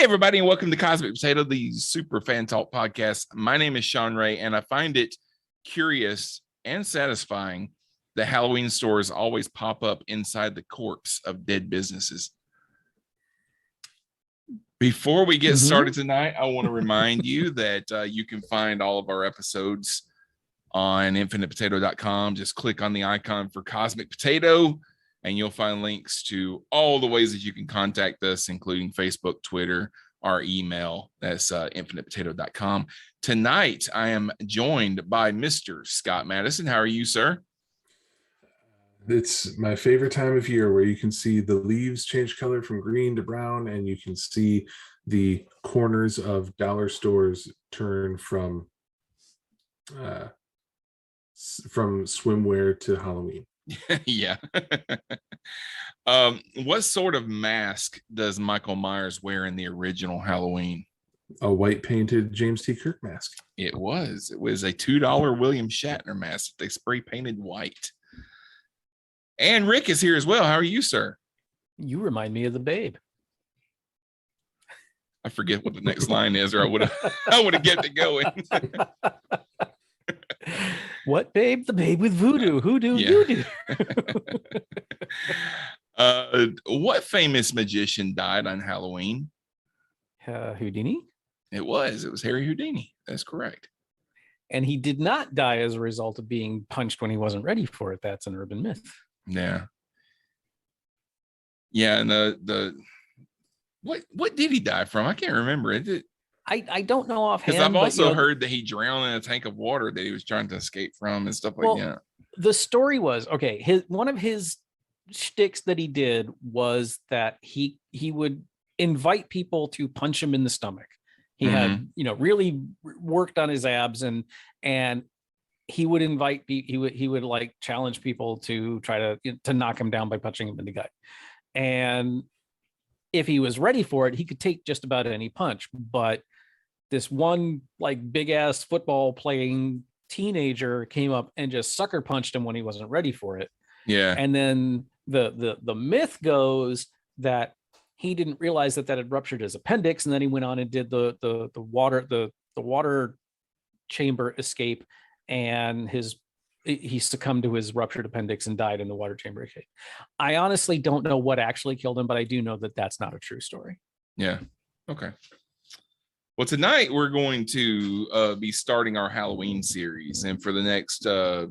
Hey, everybody, and welcome to Cosmic Potato, the Super Fan Talk podcast. My name is Sean Ray, and I find it curious and satisfying that Halloween stores always pop up inside the corpse of dead businesses. Before we get started tonight, I want to remind you that you can find all of our episodes on infinitepotato.com. Just click on the icon for Cosmic Potato, and you'll find links to all the ways that you can contact us, including Facebook, Twitter, our email. That's infinitepotato.com. Tonight, I am joined by Mr. Scott Madison. How are you, sir? It's my favorite time of year where you can see the leaves change color from green to brown, and you can see the corners of dollar stores turn from swimwear to Halloween. Yeah. What sort of mask does Michael Myers wear in the original Halloween? A white painted James T. Kirk mask. It was a $2 William Shatner mask that they spray painted white. And Rick is here as well. How are you, sir? You remind me of the Babe. I forget what the next line is, or I would have kept it going. What Babe? The Babe with voodoo. Who do you do? What famous magician died on Halloween? Houdini? It was Harry Houdini. That's correct. And he did not die as a result of being punched when he wasn't ready for it. That's an urban myth. Yeah. Yeah, and the what did he die from? I can't remember. I don't know offhand. Because I've also heard that he drowned in a tank of water that he was trying to escape from and stuff like that. The story was, okay, one of his shticks that he did was that he would invite people to punch him in the stomach. He had, really worked on his abs, and he would invite people, he would like challenge people to try to knock him down by punching him in the gut. And if he was ready for it, he could take just about any punch. But this one like big ass football playing teenager came up and just sucker punched him when he wasn't ready for it. Yeah. And then the myth goes that he didn't realize that had ruptured his appendix, and then he went on and did the water chamber escape, and he succumbed to his ruptured appendix and died in the water chamber escape. I honestly don't know what actually killed him, but I do know that that's not a true story. Yeah. Okay. Well, tonight we're going to be starting our Halloween series, and for the next 3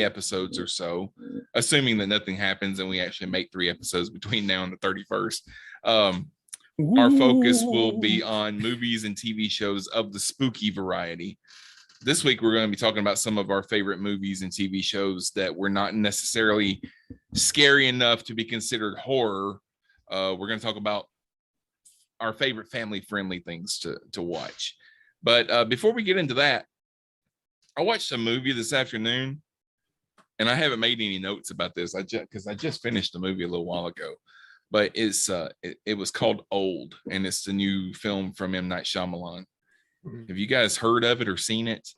episodes or so, assuming that nothing happens and we actually make 3 episodes between now and the 31st, our focus will be on movies and TV shows of the spooky variety. This week, we're going to be talking about some of our favorite movies and TV shows that were not necessarily scary enough to be considered horror. We're going to talk about our favorite family-friendly things to watch. But before we get into that, I watched a movie this afternoon, and I haven't made any notes about this because I just finished the movie a little while ago. But it was called Old, and it's the new film from M. Night Shyamalan. Have you guys heard of it or seen it?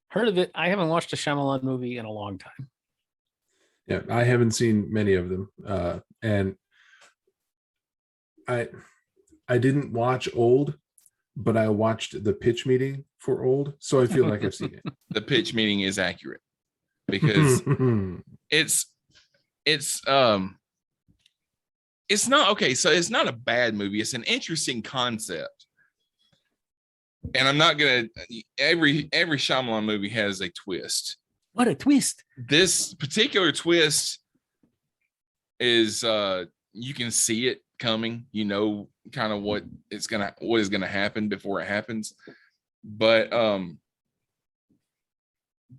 Heard of it. I haven't watched a Shyamalan movie in a long time. Yeah, I haven't seen many of them. And I didn't watch Old, but I watched the pitch meeting for Old, so I feel like I've seen it. The pitch meeting is accurate because it's not okay. So it's not a bad movie. It's an interesting concept. And I'm not gonna. Every Shyamalan movie has a twist. What a twist! This particular twist is you can see it coming. You know, kind of what is gonna happen before it happens. But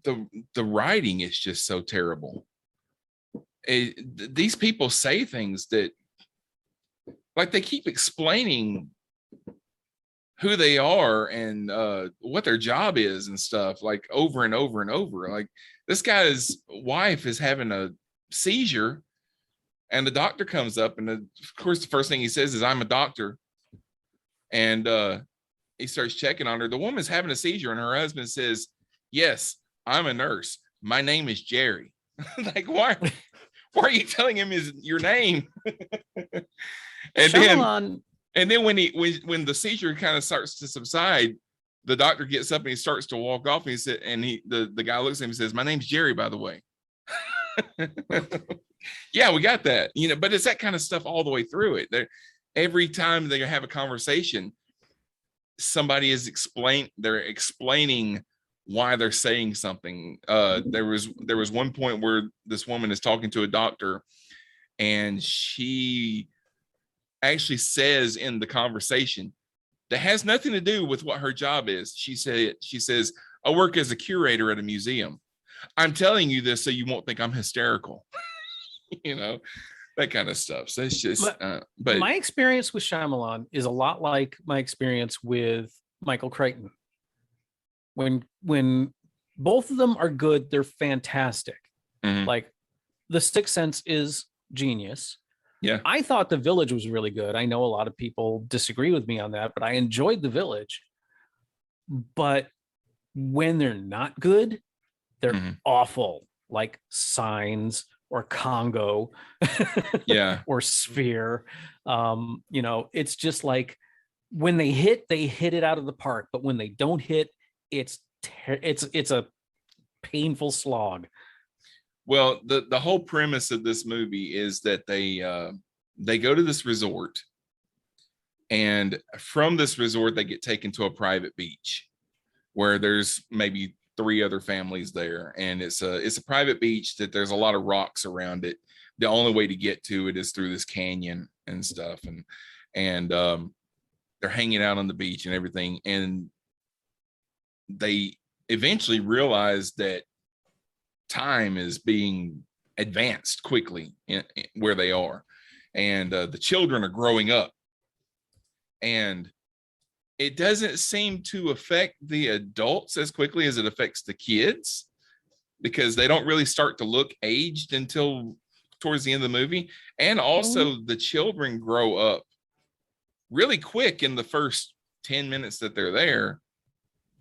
the writing is just so terrible. These people say things that, like, they keep explaining who they are and what their job is and stuff, like over and over and over. Like, this guy's wife is having a seizure, and the doctor comes up, and of course the first thing he says is, "I'm a doctor," and he starts checking on her. The woman's having a seizure, and her husband says, "Yes, I'm a nurse. My name is Jerry." Like, why are you telling him your name? And Shyamalan And then when the seizure kind of starts to subside, the doctor gets up and he starts to walk off, and he said, and the guy looks at him and says, "My name's Jerry, by the way." Yeah, we got that, but it's that kind of stuff all the way through it. Every time they have a conversation, somebody they're explaining why they're saying something. There was one point where this woman is talking to a doctor, and she actually says in the conversation that has nothing to do with what her job is. She says, "I work as a curator at a museum. I'm telling you this so you won't think I'm hysterical." That kind of stuff. So it's just, but my experience with Shyamalan is a lot like my experience with Michael Crichton. When both of them are good, they're fantastic. Mhm. Like The Sixth Sense is genius. Yeah. I thought The Village was really good. I know a lot of people disagree with me on that, but I enjoyed The Village. But when they're not good, they're Mhm. awful, like Signs or Congo. Yeah. Or Sphere. It's just like when they hit it out of the park, but when they don't hit, it's a painful slog. Well, the whole premise of this movie is that they go to this resort, and from this resort they get taken to a private beach where there's maybe 3 other families there, and it's a private beach that there's a lot of rocks around it. The only way to get to it is through this canyon and stuff, and they're hanging out on the beach and everything, and they eventually realize that time is being advanced quickly in where they are, and the children are growing up, and it doesn't seem to affect the adults as quickly as it affects the kids, because they don't really start to look aged until towards the end of the movie. And also the children grow up really quick in the first 10 minutes that they're there,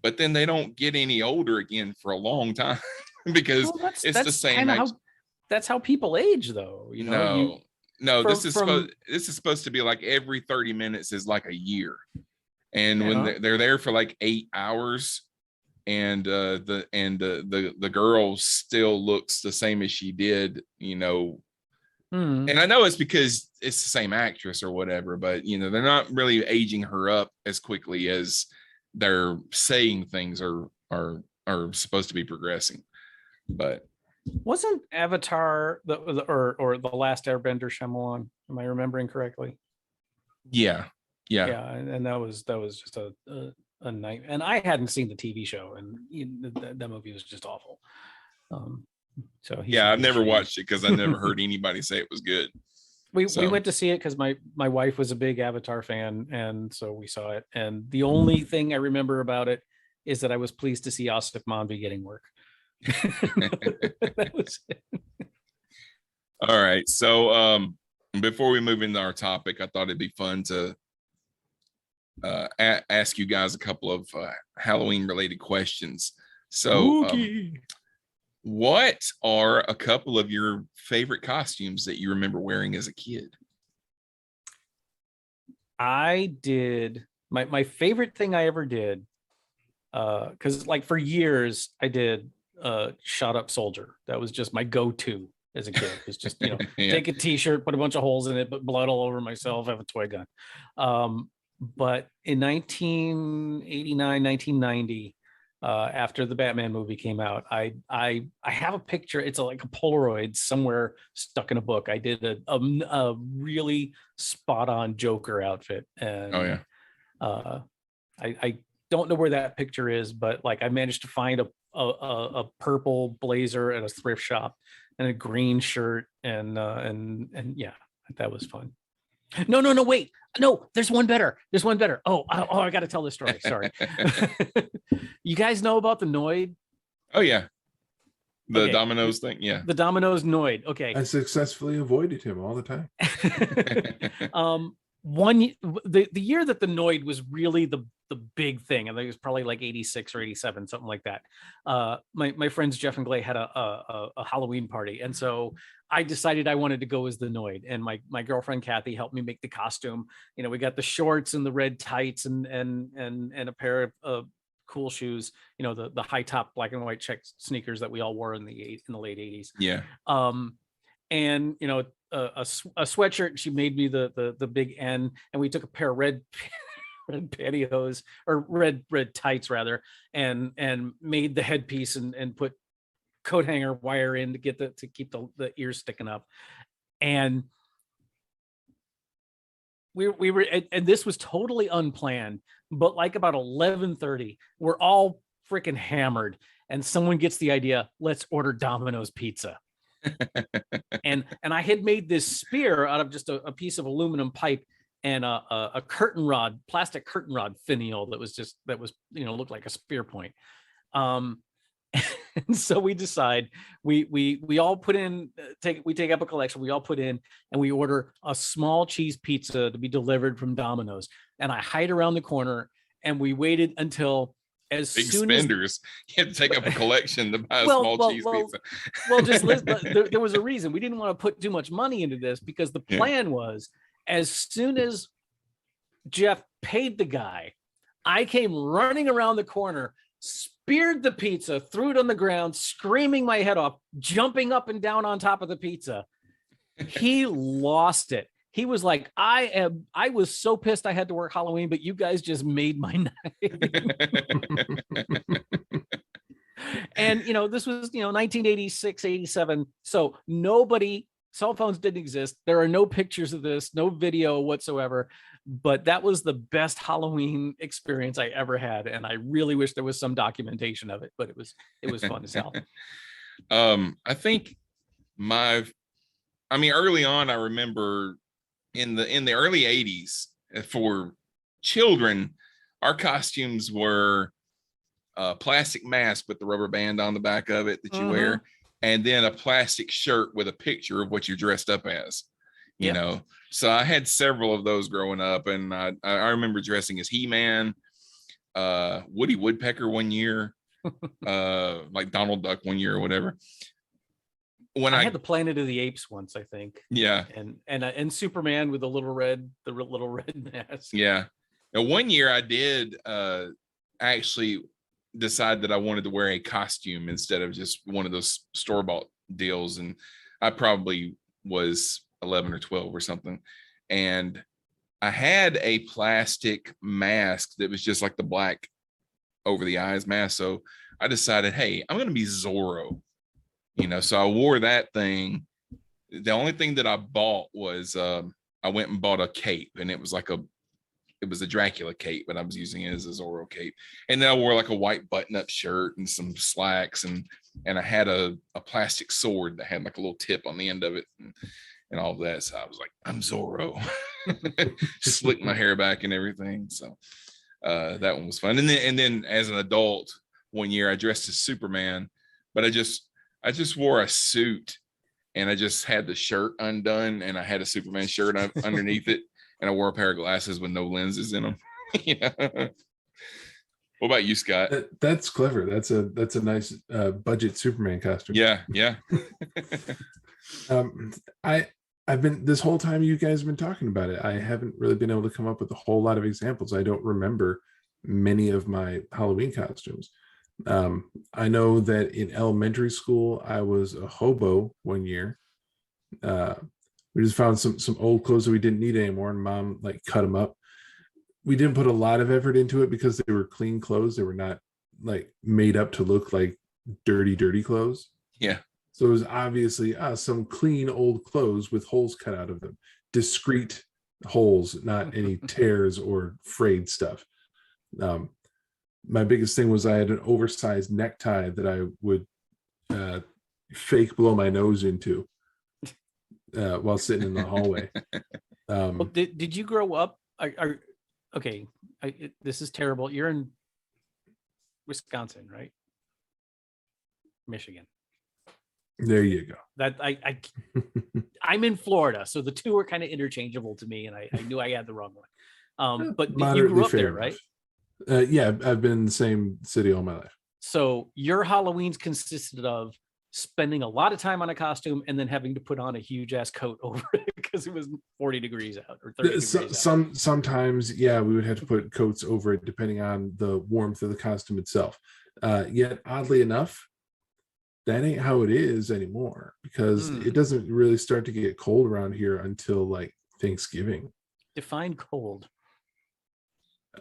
but then they don't get any older again for a long time because it's the same age. That's how people age, though. No, this is supposed to be like every 30 minutes is like a year. And when they're there for like 8 hours, and the girl still looks the same as she did, And I know it's because it's the same actress or whatever, but they're not really aging her up as quickly as they're saying things are supposed to be progressing. But wasn't Avatar or the Last Airbender Shyamalan? Am I remembering correctly? Yeah. And that was just a night. And I hadn't seen the TV show, and that movie was just awful. So I've never watched it because I never heard anybody say it was good. We went to see it because my wife was a big Avatar fan, and so we saw it. And the only thing I remember about it is that I was pleased to see Asif Manvi getting work. That was it. All right. So before we move into our topic, I thought it'd be fun to ask you guys a couple of Halloween related questions. So what are a couple of your favorite costumes that you remember wearing as a kid? I did my favorite thing I ever did, because like for years I did Shot Up Soldier. That was just my go-to as a kid. It's just take a t-shirt, put a bunch of holes in it, put blood all over myself, have a toy gun. But in 1989, 1990, after the Batman movie came out, I have a picture. It's like a Polaroid somewhere stuck in a book. I did a really spot on Joker outfit, and I don't know where that picture is, but like I managed to find a purple blazer at a thrift shop and a green shirt, and yeah, that was fun. No, wait. No, there's one better. Oh, I got to tell this story. Sorry. You guys know about the Noid? Oh, yeah. The Domino's thing. Yeah. The Domino's Noid. Okay. I successfully avoided him all the time. The year that the Noid was really the the big thing. I think it was probably like 86 or 87, something like that. My friends Jeff and Clay had a Halloween party, and so I decided I wanted to go as the Noid, and my girlfriend Kathy helped me make the costume. You know, we got the shorts and the red tights and a pair of cool shoes. You know, the high top black and white check sneakers that we all wore in the late 80s. Yeah. And you know, a sweatshirt. She made me the big N, and we took a pair of red pantyhose, or red tights rather, and made the headpiece and put coat hanger wire in to get to keep the ears sticking up. And we were, and this was totally unplanned, but like about 11:30, we're all freaking hammered, and someone gets the idea, let's order Domino's pizza. and I had made this spear out of just a piece of aluminum pipe and a curtain rod, plastic curtain rod finial that was you know, looked like a spear point. And so we decide we all put in, we take up a collection, we all put in, and we order a small cheese pizza to be delivered from Domino's. And I hide around the corner, and we waited until as Big soon spenders. You had to take up a collection to buy a Well, small cheese well, pizza. well, just listen, there was a reason. We didn't want to put too much money into this, because the plan was, as soon as Jeff paid the guy, I came running around the corner, speared the pizza, threw it on the ground, screaming my head off, jumping up and down on top of the pizza. He lost it. He was like, I was so pissed I had to work Halloween, but you guys just made my night. And, you know, this was, you know, 1986, 87. So cell phones didn't exist. There are no pictures of this, no video whatsoever. But that was the best Halloween experience I ever had. And I really wish there was some documentation of it, but it was fun as hell. I think early on, I remember in the early 80s, for children, our costumes were a plastic mask with the rubber band on the back of it that you wear, and then a plastic shirt with a picture of what you're dressed up as, you know. So I had several of those growing up, and I remember dressing as He-Man, Woody Woodpecker one year, like Donald Duck one year or whatever. When I had the Planet of the Apes once, I think. Yeah. And Superman with the little red mask. Yeah. And one year I did actually decide that I wanted to wear a costume instead of just one of those store-bought deals. And I probably was 11 or 12 or something. And I had a plastic mask that was just like the black over the eyes mask. So I decided, hey, I'm going to be Zorro. You know, so I wore that thing. The only thing that I bought was I went and bought a cape, and it was a Dracula cape, but I was using it as a Zorro cape. And then I wore like a white button-up shirt and some slacks, and I had a plastic sword that had like a little tip on the end of it, and all of that. So I was like, I'm Zorro. Slicked my hair back and everything. So that one was fun. And then as an adult, one year I dressed as Superman, but I just wore a suit, and I just had the shirt undone, and I had a Superman shirt underneath it, and I wore a pair of glasses with no lenses in them. Yeah. What about you, Scott? That's clever. That's a nice budget Superman costume. Yeah. I've been, this whole time you guys have been talking about it, I haven't really been able to come up with a whole lot of examples. I don't remember many of my Halloween costumes. I know that in elementary school, I was a hobo one year. We just found some old clothes that we didn't need anymore, and Mom like cut them up. We didn't put a lot of effort into it because they were clean clothes. They were not like made up to look like dirty clothes. Yeah. So it was obviously some clean old clothes with holes cut out of them, discreet holes, not any tears or frayed stuff. My biggest thing was I had an oversized necktie that I would fake blow my nose into while sitting in the hallway. Well, did you grow up? Okay, this is terrible. You're in Wisconsin, right? Michigan. There you go. That I'm in Florida, so the two are kind of interchangeable to me, and I knew I had the wrong one. But you grew up there, right? Yeah, I've been in the same city all my life. So your Halloween's consisted of spending a lot of time on a costume and then having to put on a huge ass coat over it because it was 40 degrees out or 30 degrees out. Sometimes, yeah, we would have to put coats over it depending on the warmth of the costume itself. Yet, oddly enough, that ain't how it is anymore because it doesn't really start to get cold around here until like Thanksgiving. Define cold.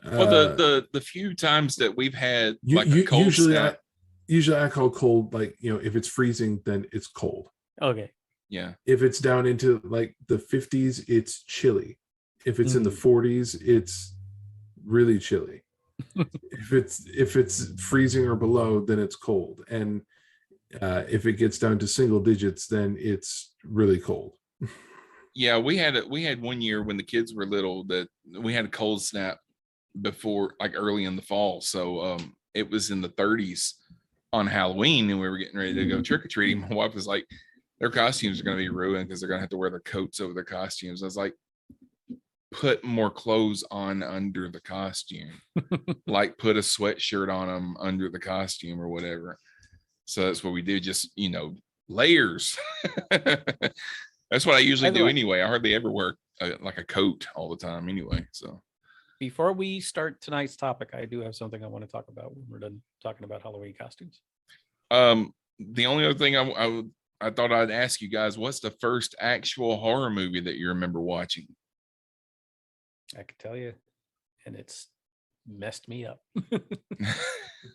Well, the few times that we've had like a cold usually snap, usually I call cold, like, you know, if it's freezing, then it's cold. Okay. yeah, If it's down into like the 50s, it's chilly. If it's in the 40s, it's really chilly. if it's freezing or below, then it's cold. And if it gets down to single digits, then it's really cold. yeah, we had one year when the kids were little that we had a cold snap before, like early in the fall. So it was in the 30s on Halloween, and we were getting ready to go trick or treating. My wife was like, "Their costumes are going to be ruined because they're going to have to wear their coats over their costumes." I was like, "Put more clothes on under the costume, like put a sweatshirt on them under the costume or whatever." So that's what we do. Just, you know, layers. That's what I usually do anyway. I hardly ever wear like a coat all the time anyway. So before we start tonight's topic, I do have something I want to talk about when we're done talking about Halloween costumes. The only other thing I thought I'd ask you guys, what's the first actual horror movie that you remember watching? I could tell you, and it's messed me up.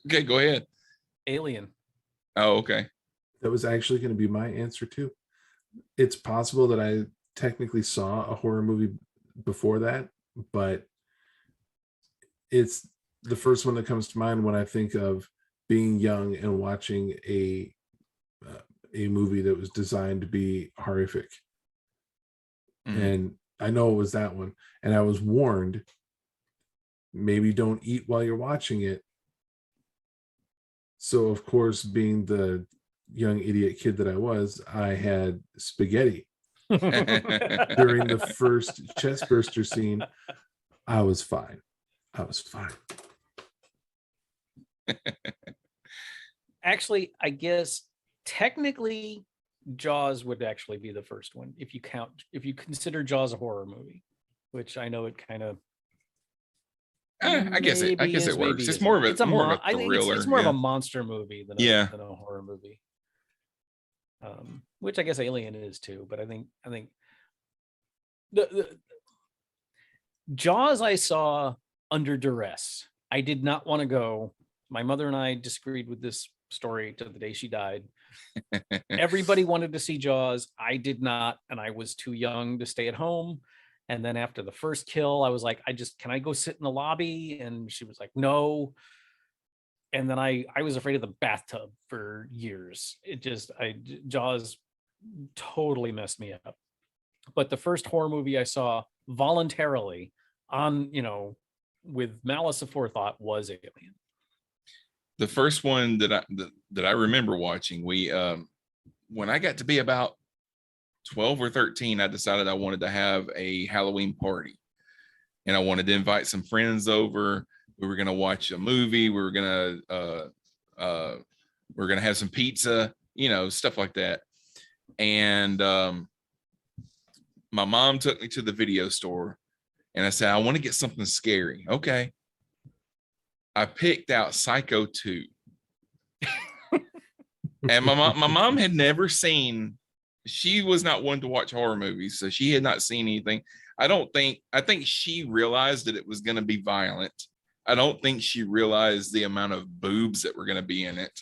Okay, go ahead. Alien. Oh, okay. That was actually going to be my answer too. It's possible that I technically saw a horror movie before that, but it's the first one that comes to mind when I think of being young and watching a movie that was designed to be horrific. And I know it was that one, and I was warned, maybe don't eat while you're watching it. So of course, being the young idiot kid that I was, I had spaghetti during the first chest burster scene. I was fine. Actually, I guess technically Jaws would actually be the first one if you consider Jaws a horror movie, which I know it kind of I guess it works. It's more of a thriller. It's more of a monster movie than a horror movie. Which I guess Alien is too, but I think the Jaws I saw under duress. I did not want to go. My mother and I disagreed with this story to the day she died. Everybody wanted to see Jaws. I did not, and I was too young to stay at home. And then after the first kill, I was like, can I go sit in the lobby? And she was like, no. And then I was afraid of the bathtub for years. Jaws totally messed me up. But the first horror movie I saw voluntarily on, with malice aforethought was Alien. The first one that I remember watching, when I got to be about 12 or 13, I decided I wanted to have a Halloween party, and I wanted to invite some friends over. We were going to watch a movie. We were going to have some pizza, stuff like that. And my mom took me to the video store, and I said, I want to get something scary. Okay. I picked out Psycho 2. And my mom had never seen, she was not one to watch horror movies, so she had not seen anything. I think she realized that it was going to be violent. I don't think she realized the amount of boobs that were going to be in it,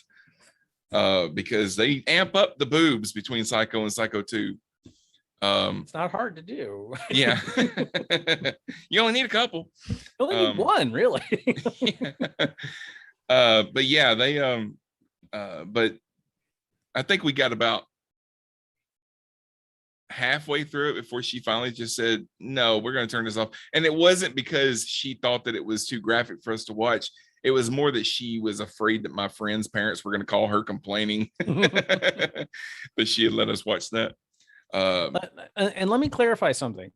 because they amp up the boobs between Psycho and Psycho 2. It's not hard to do. Yeah. You only need a couple. You only need one, really. But yeah, but I think we got about halfway through it before she finally just said, no, we're going to turn this off. And it wasn't because she thought that it was too graphic for us to watch. It was more that she was afraid that my friends' parents were going to call her complaining that she had let us watch that. And let me clarify something.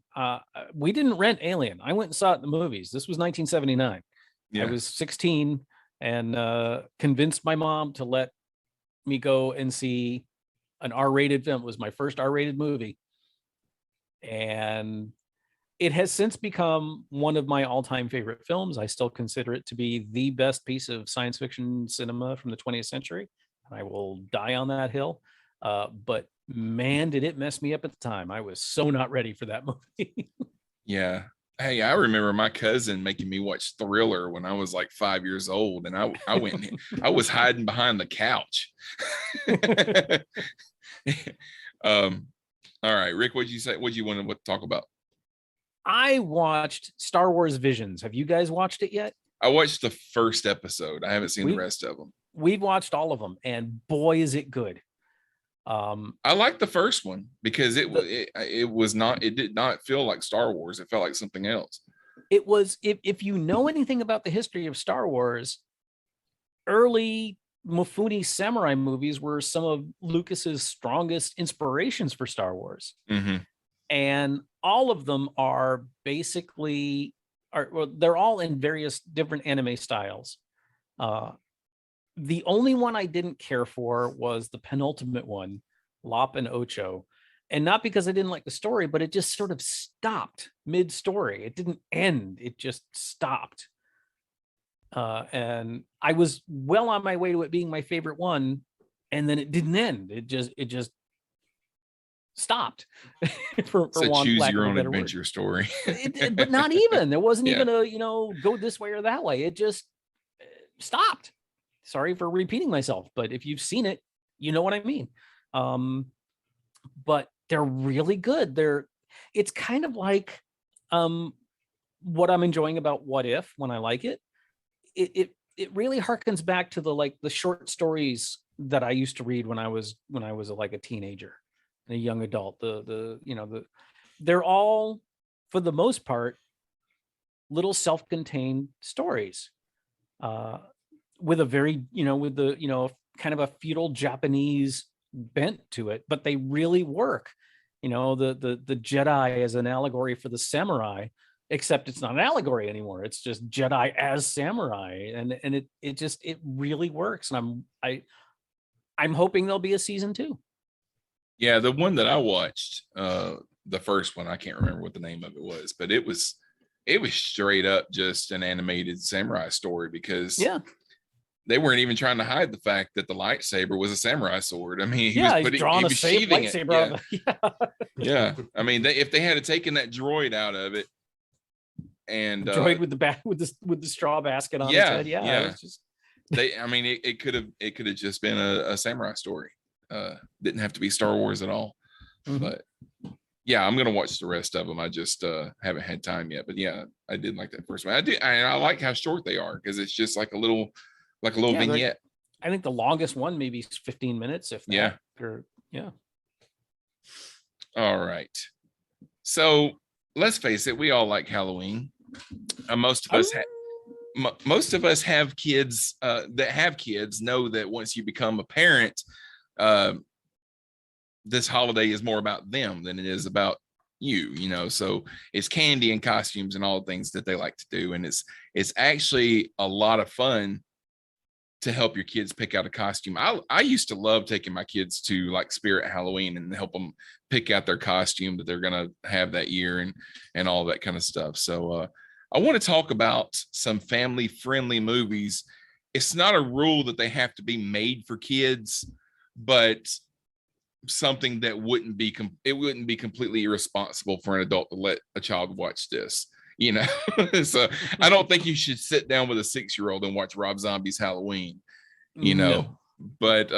We didn't rent Alien. I went and saw it in the movies. This was 1979. Yeah. I was 16 and convinced my mom to let me go and see an R-rated film. It was my first R-rated movie. And it has since become one of my all-time favorite films. I still consider it to be the best piece of science fiction cinema from the 20th century. And I will die on that hill. But man, did it mess me up at the time. I was so not ready for that movie. Yeah. Hey, I remember my cousin making me watch Thriller when I was like 5 years old, and I went, I was hiding behind the couch. All right, Rick, what'd you say? What'd you want to talk about? I watched Star Wars Visions. Have you guys watched it yet? I watched the first episode. I haven't seen the rest of them. We've watched all of them, and boy, is it good. I liked the first one because it did not feel like Star Wars. It felt like something else. It was, if you know anything about the history of Star Wars, early Mifune samurai movies were some of Lucas's strongest inspirations for Star Wars. Mm-hmm. And all of them are basically they're all in various different anime styles. The only one I didn't care for was the penultimate one, Lop and Ocho. And not because I didn't like the story, but it just sort of stopped mid-story. It didn't end. It just stopped. And I was well on my way to it being my favorite one, and then it didn't end. It just stopped. for choose your own adventure story. But not even. There wasn't even a go this way or that way. It just stopped. Sorry for repeating myself, but if you've seen it, you know what I mean. But they're really good. It's kind of like what I'm enjoying about What If when I like it. It really harkens back to the short stories that I used to read when I was like a teenager and a young adult. They're all, for the most part, little self-contained stories. With a very, kind of a feudal Japanese bent to it, but they really work. The Jedi as an allegory for the samurai, except it's not an allegory anymore. It's just Jedi as samurai, and it really works. And I'm hoping there'll be a season 2. Yeah, the one that I watched, the first one, I can't remember what the name of it was, but it was straight up just an animated samurai story because they weren't even trying to hide the fact that the lightsaber was a samurai sword. I mean, he was sheathing it. Yeah. I mean, if they had taken that droid out of it, and droid with the straw basket on his head, it could have just been a samurai story. Didn't have to be Star Wars at all. Mm-hmm. But yeah, I'm gonna watch the rest of them. I just haven't had time yet. But yeah, I did like that first one. I like how short they are because it's just like a little vignette. I think the longest one maybe 15 minutes, if that. Yeah. All right. So let's face it, we all like Halloween. Most of us have kids that have kids know that once you become a parent, this holiday is more about them than it is about you. So it's candy and costumes and all the things that they like to do, and it's actually a lot of fun to help your kids pick out a costume. I used to love taking my kids to like Spirit Halloween and help them pick out their costume that they're gonna have that year and all that kind of stuff. So I want to talk about some family friendly movies. It's not a rule that they have to be made for kids, but something that wouldn't be completely irresponsible for an adult to let a child watch this. So I don't think you should sit down with a 6-year-old and watch Rob Zombie's Halloween, no. But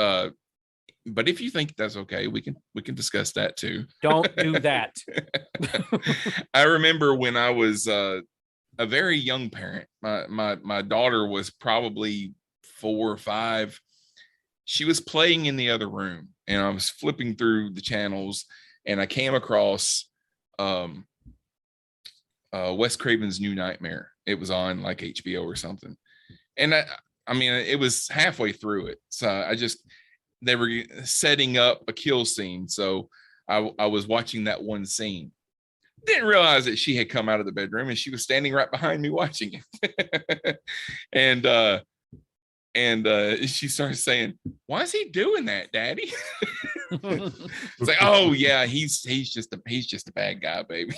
if you think that's okay, we can discuss that too. Don't do that. I remember when I was a very young parent, my daughter was probably 4 or 5. She was playing in the other room and I was flipping through the channels and I came across Wes Craven's New Nightmare. It was on like HBO or something. And I mean, it was halfway through it. So they were setting up a kill scene. So I was watching that one scene. Didn't realize that she had come out of the bedroom and she was standing right behind me watching it. and she started saying, "Why is he doing that, Daddy?" It's like, oh yeah, he's just a bad guy, baby.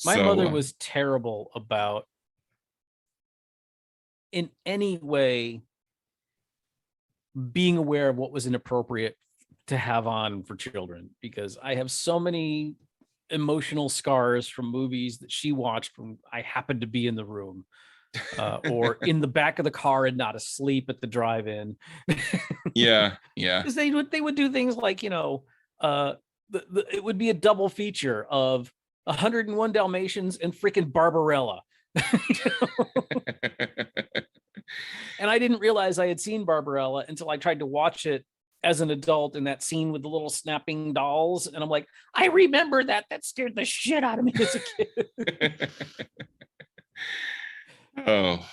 My mother was terrible about in any way being aware of what was inappropriate to have on for children, because I have so many emotional scars from movies that she watched when I happened to be in the room or in the back of the car and not asleep at the drive-in. Yeah. Because they would do things like, it would be a double feature of 101 Dalmatians and freaking Barbarella. And I didn't realize I had seen Barbarella until I tried to watch it as an adult in that scene with the little snapping dolls. And I'm like, I remember that. That scared the shit out of me as a kid. Oh,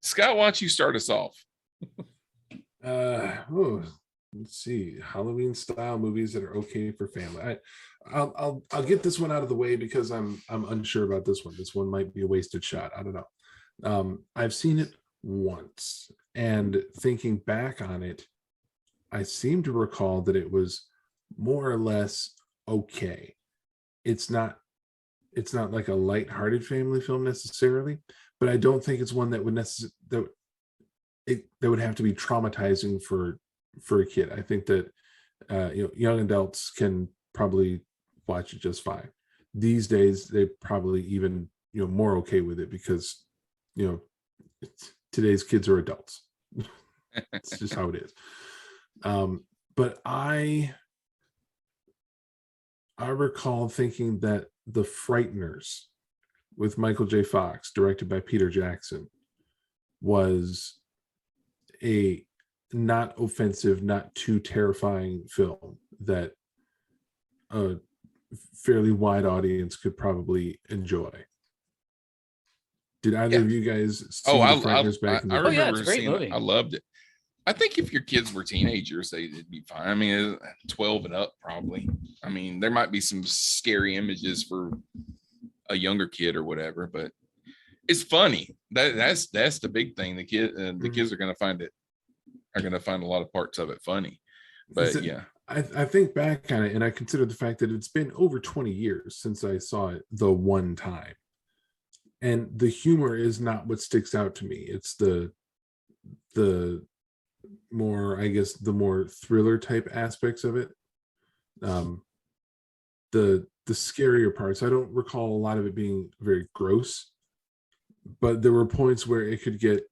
Scott, why don't you start us off? Let's see. Halloween style movies that are okay for family. I'll get this one out of the way because I'm unsure about this one. This one might be a wasted shot. I don't know. I've seen it once, and thinking back on it, I seem to recall that it was more or less okay. It's not like a lighthearted family film necessarily, but I don't think it's one that would that would have to be traumatizing for a kid. I think that young adults can probably watch it just fine. These days, they probably even more okay with it because today's kids are adults. It's just how it is. But I recall thinking that The Frighteners with Michael J. Fox, directed by Peter Jackson, was a not offensive, not too terrifying film that a fairly wide audience could probably enjoy. Did either of you guys see The Frighteners back in the day? remember it's a great seeing movie. it. I loved it. I think if your kids were teenagers, they'd be fine. I mean, 12 and up, probably. I mean, there might be some scary images for a younger kid or whatever, but it's funny. That's the big thing. The kids are going to find a lot of parts of it funny. But yeah, I think back on it and I consider the fact that it's been over 20 years since I saw it the one time. And the humor is not what sticks out to me. It's the more, I guess, the more thriller type aspects of it. The scarier parts, I don't recall a lot of it being very gross, but there were points where it could get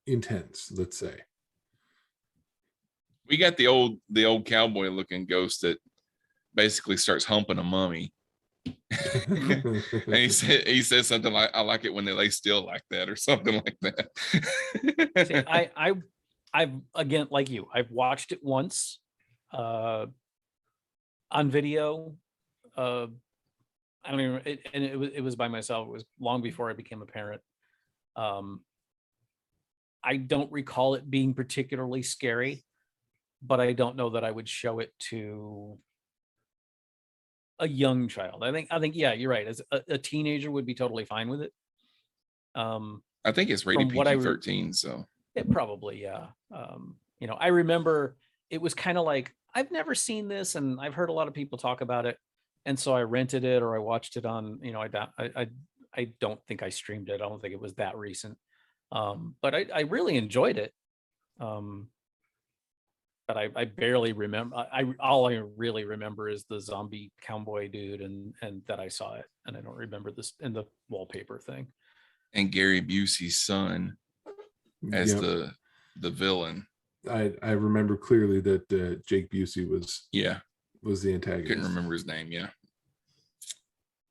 intense, let's say. we got the old cowboy looking ghost that basically starts humping a mummy. And he said something like, "I like it when they lay still like that," or something like that. See, I've again, like you, I've watched it once on video. I don't even, and it was by myself. It was long before I became a parent. I don't recall it being particularly scary, but I don't know that I would show it to a young child. I think, yeah, you're right. As a teenager would be totally fine with it. I think it's rated PG-13, so it probably, yeah. I remember it was kind of like, I've never seen this and I've heard a lot of people talk about it. And so I rented it or I watched it on, I don't think I streamed it. I don't think it was that recent. But I really enjoyed it. But I barely remember. All I really remember is the zombie cowboy dude and that I saw it. And I don't remember this in the wallpaper thing. And Gary Busey's son as the villain. I remember clearly that Jake Busey was the antagonist. Couldn't remember his name. Yeah.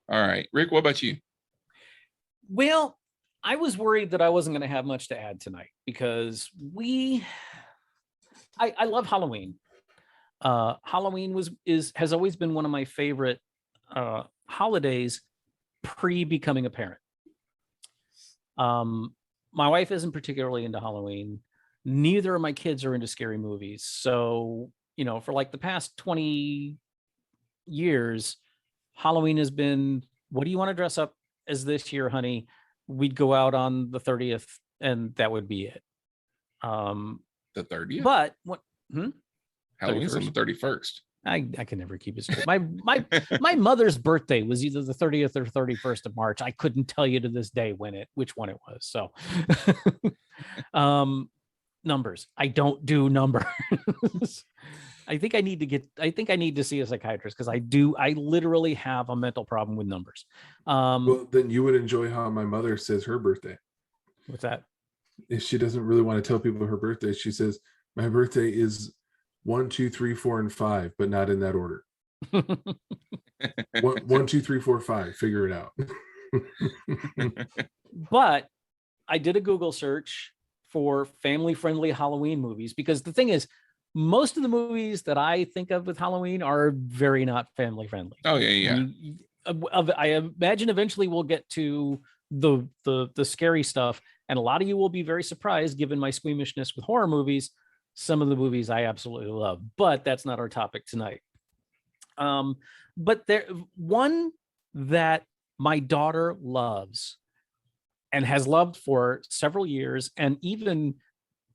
All right, Rick, what about you? Well, I was worried that I wasn't going to have much to add tonight because I love Halloween. Halloween has always been one of my favorite holidays pre-becoming a parent. My wife isn't particularly into Halloween. Neither of my kids are into scary movies. So, for like the past 20 years, Halloween has been, what do you want to dress up as this year, honey? We'd go out on the 30th and that would be it. The 30th? But what Halloween's on the 31st. I can never keep it straight. My mother's birthday was either the 30th or 31st of March. I couldn't tell you to this day which one it was. So numbers. I don't do numbers. I think I need to see a psychiatrist because I literally have a mental problem with numbers. Well, then you would enjoy how my mother says her birthday. What's that? If she doesn't really want to tell people her birthday, she says, my birthday is 1, 2, 3, 4, and 5, but not in that order. 1, 2, 3, 4, 5. Figure it out. But I did a Google search for family-friendly Halloween movies because the thing is, most of the movies that I think of with Halloween are very not family-friendly. Oh yeah. I imagine eventually we'll get to the scary stuff, and a lot of you will be very surprised given my squeamishness with horror movies. Some of the movies I absolutely love, but that's not our topic tonight. But there one that my daughter loves and has loved for several years, and even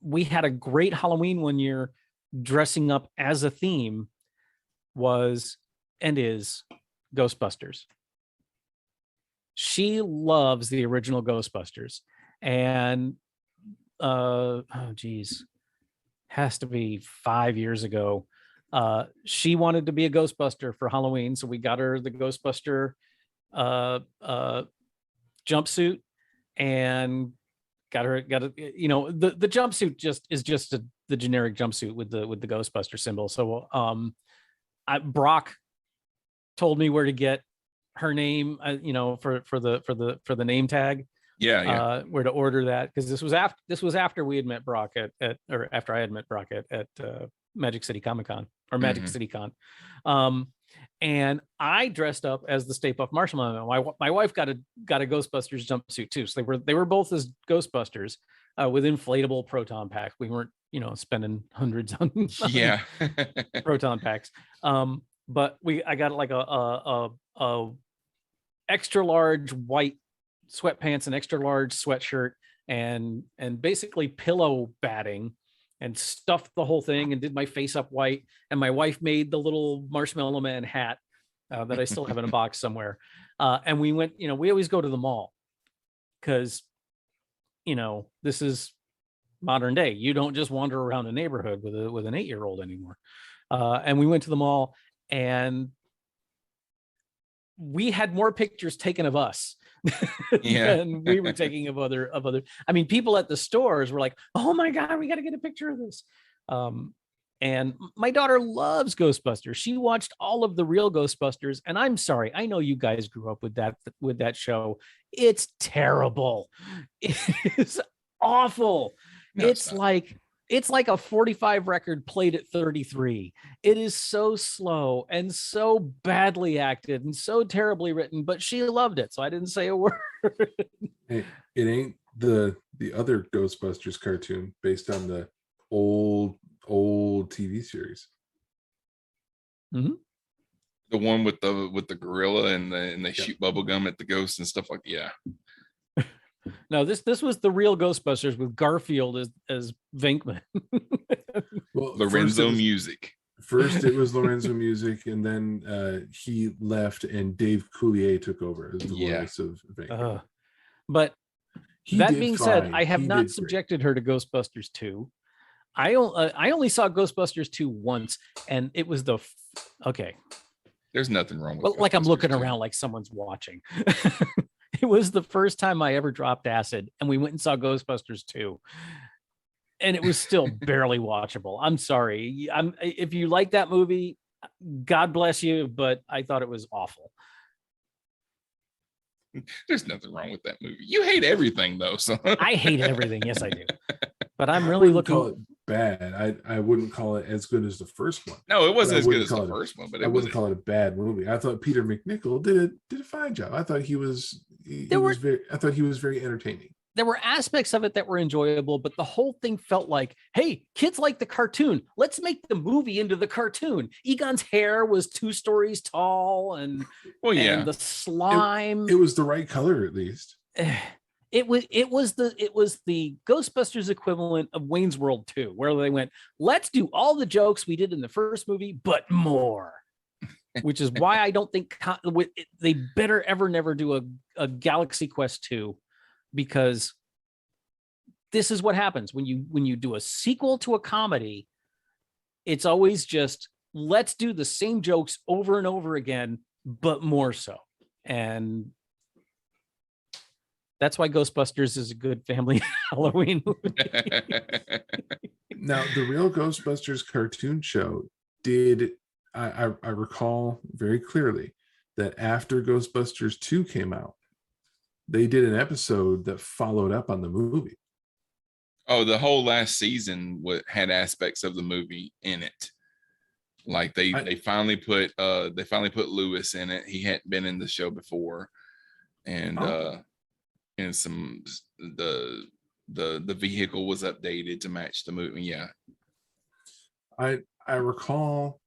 we had a great Halloween one year dressing up as a theme, was and is Ghostbusters. She loves the original Ghostbusters, and has to be 5 years ago. She wanted to be a Ghostbuster for Halloween, so we got her the Ghostbuster jumpsuit, and got the jumpsuit is just the generic jumpsuit with the Ghostbuster symbol. So Brock told me where to get her name, for the name tag. Yeah. Where to order that, because this was after we had met Brock or after I had met Brock at Magic City Comic Con or Magic City Con. And I dressed up as the Stay Puft Marshmallow. My wife got a Ghostbusters jumpsuit too. So they were both as Ghostbusters with inflatable proton packs. We weren't, spending hundreds on proton packs. But I got like a extra large white sweatpants, an extra large sweatshirt, and basically pillow batting, and stuffed the whole thing and did my face up white. And my wife made the little Marshmallow Man hat that I still have in a box somewhere. And we went, we always go to the mall because, this is modern day. You don't just wander around a neighborhood with an 8-year-old anymore. And we went to the mall, and we had more pictures taken of us than we were taking of other. I mean, people at the stores were like, "Oh my God, we got to get a picture of this." And my daughter loves Ghostbusters. She watched all of the real Ghostbusters, and I'm sorry, I know you guys grew up with that show. It's terrible. It is awful. No, it's like a 45 record played at 33. It is so slow and so badly acted and so terribly written, but she loved it, so I didn't say a word. Hey, it ain't the other Ghostbusters cartoon based on the old TV series. Mm-hmm. The one with the gorilla and they shoot bubble gum at the ghosts and stuff like that. Yeah. No, this was the real Ghostbusters with Garfield as Venkman. Well, Lorenzo Music. First it was Lorenzo Music, and then he left and Dave Coulier took over as the voice of Venkman. But that being said, I have not subjected her to Ghostbusters 2. I only saw Ghostbusters 2 once, and it was okay. There's nothing wrong with like I'm looking around like someone's watching. It was the first time I ever dropped acid, and we went and saw Ghostbusters 2. And it was still barely watchable. I'm sorry. If you like that movie, God bless you, but I thought it was awful. There's nothing wrong with that movie. You hate everything though. So I hate everything. Yes, I do. But I'm really looking. Call it bad. I wouldn't call it as good as the first one. No, it wasn't as good as the first one, but I wouldn't call it a bad movie. I thought Peter McNichol did a fine job. I thought he was very entertaining. there were aspects of it that were enjoyable, but the whole thing felt like, hey, kids like the cartoon. Let's make the movie into the cartoon. Egon's hair was 2 stories tall, and yeah, the slime. It was the right color, at least. It was the Ghostbusters equivalent of Wayne's World 2, where they went, let's do all the jokes we did in the first movie, but more. Which is why I don't think they better ever never do a Galaxy Quest 2, because this is what happens when you do a sequel to a comedy. It's always just, let's do the same jokes over and over again, but more so. And that's why Ghostbusters is a good family Halloween movie. Now, the real Ghostbusters cartoon show did, I recall very clearly that after Ghostbusters 2 came out, they did an episode that followed up on the movie. Oh, the whole last season had aspects of the movie in it. Like they finally put Lewis in it. He hadn't been in the show before, and some the vehicle was updated to match the movie. Yeah, I recall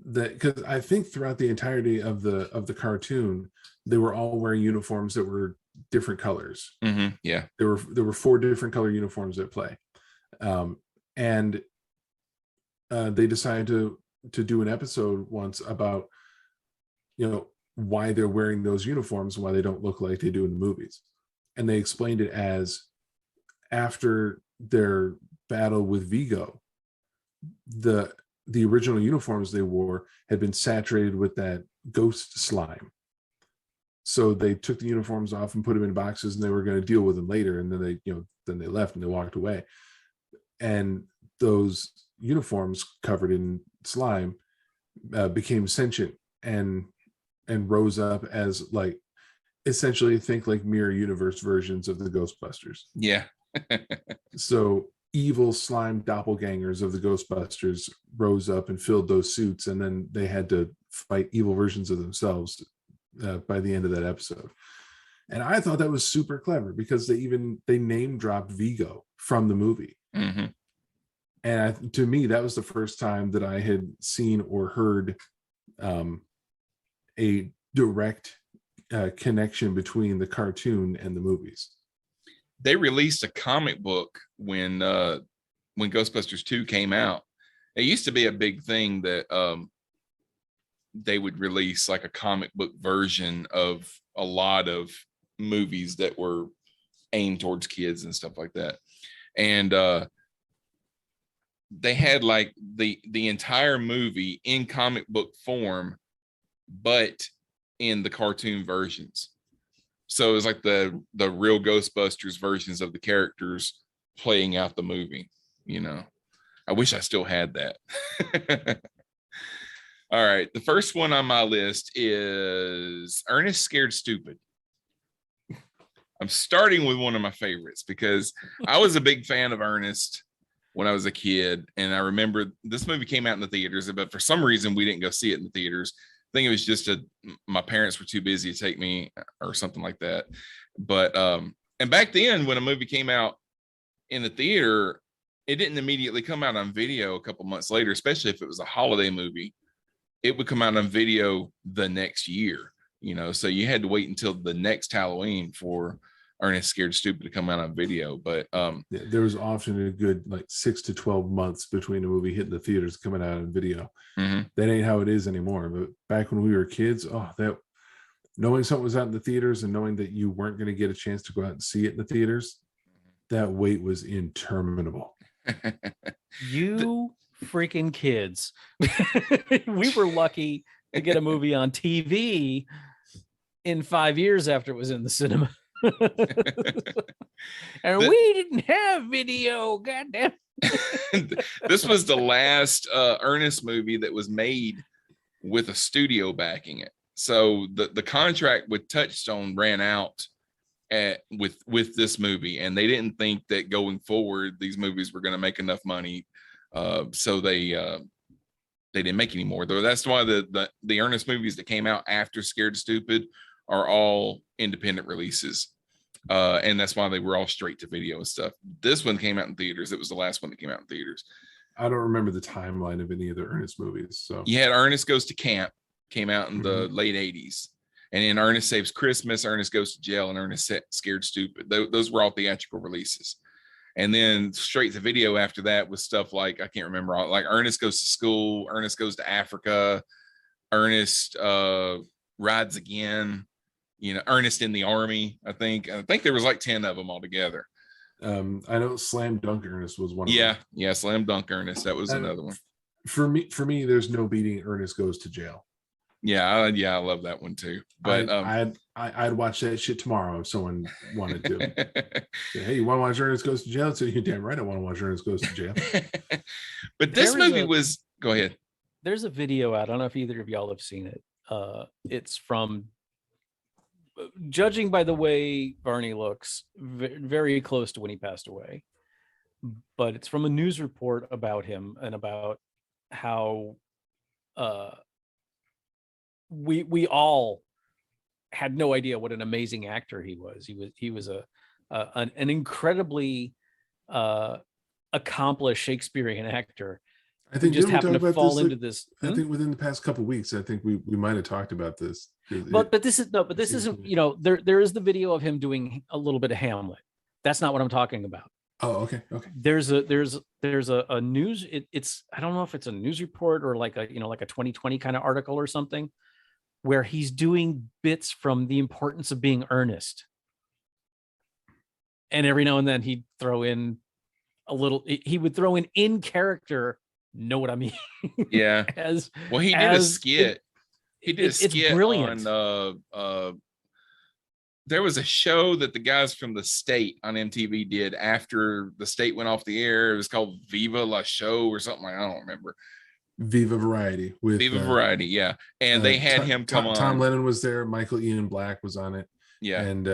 that because I think throughout the entirety of the cartoon, they were all wearing uniforms that were different colors. Mm-hmm. Yeah, there were 4 different color uniforms at play, and they decided to do an episode once about, you know, why they're wearing those uniforms and why they don't look like they do in the movies. And they explained it as, after their battle with Vigo, the original uniforms they wore had been saturated with that ghost slime. So they took the uniforms off and put them in boxes, and they were going to deal with them later. And then they left and they walked away. And those uniforms covered in slime became sentient and rose up as, like, essentially think like mirror universe versions of the Ghostbusters. Yeah. So evil slime doppelgangers of the Ghostbusters rose up and filled those suits, and then they had to fight evil versions of themselves by the end of that episode. And I thought that was super clever, because they name dropped Vigo from the movie. Mm-hmm. And to me, that was the first time that I had seen or heard a direct connection between the cartoon and the movies. They released a comic book when Ghostbusters 2 came out. It used to be a big thing that they would release like a comic book version of a lot of movies that were aimed towards kids and stuff like that. And they had like the entire movie in comic book form, but in the cartoon versions. So it was like the real Ghostbusters versions of the characters playing out the movie. You know, I wish I still had that. All right. The first one on my list is Ernest Scared Stupid. I'm starting with one of my favorites because I was a big fan of Ernest when I was a kid. And I remember this movie came out in the theaters, but for some reason we didn't go see it in the theaters. I think it was just my parents were too busy to take me or something like that. But, and back then when a movie came out in the theater, it didn't immediately come out on video a couple months later, especially if it was a holiday movie. It would come out on video the next year, you know, so you had to wait until the next Halloween for Ernest Scared Stupid to come out on video. But there was often a good like 6 to 12 months between a movie hitting the theaters coming out on video. Mm-hmm. That ain't how it is anymore. But back when we were kids, that knowing something was out in the theaters and knowing that you weren't going to get a chance to go out and see it in the theaters, that wait was interminable. You freaking kids. We were lucky to get a movie on TV in 5 years after it was in the cinema. And we didn't have video. Goddamn. This was the last Ernest movie that was made with a studio backing it. So the contract with Touchstone ran out with this movie, and they didn't think that going forward these movies were going to make enough money, so they didn't make any more. Though that's why the Ernest movies that came out after Scared Stupid are all independent releases. And that's why they were all straight to video and stuff. This one came out in theaters. It was the last one that came out in theaters. I don't remember the timeline of any of the Ernest movies. So You had Ernest Goes to Camp, came out in the late 80s. And then Ernest Saves Christmas, Ernest Goes to Jail, and Ernest Scared Stupid. Those were all theatrical releases. And then straight to video after that was stuff like, I can't remember, like Ernest Goes to School, Ernest Goes to Africa, Ernest Rides Again, Ernest in the Army. I think there was like 10 of them altogether. I know Slam Dunk Ernest was one of them. Yeah, Slam Dunk Ernest. That was another one. For me, there's no beating Ernest Goes to Jail. Yeah, I love that one too. But I'd watch that shit tomorrow if someone wanted to. Hey, you want to watch Ernest Goes to Jail? So you're damn right I want to watch Ernest Goes to Jail. But this movie was, go ahead. There's a video out. I don't know if either of y'all have seen it. It's from, judging by the way Barney looks, very close to when he passed away. But it's from a news report about him and about how we all had no idea what an amazing actor he was. He was an incredibly accomplished Shakespearean actor. I think just happened to fall into this. I think within the past couple of weeks, I think we might have talked about this. But this isn't. There is the video of him doing a little bit of Hamlet. That's not what I'm talking about. Oh, okay. There's a news. It's I don't know if it's a news report or like a 2020 kind of article or something, where he's doing bits from The Importance of Being Earnest, and every now and then he'd throw in a little. He would throw in character. Know what I mean? Yeah. He did a skit. He did a skit. It's brilliant. On there was a show that the guys from The State on MTV did after The State went off the air. It was called Viva La Show or something like, I don't remember. Viva Variety with Viva Variety, yeah. And they had him come on. Tom Lennon was there. Michael Ian Black was on it. Yeah. And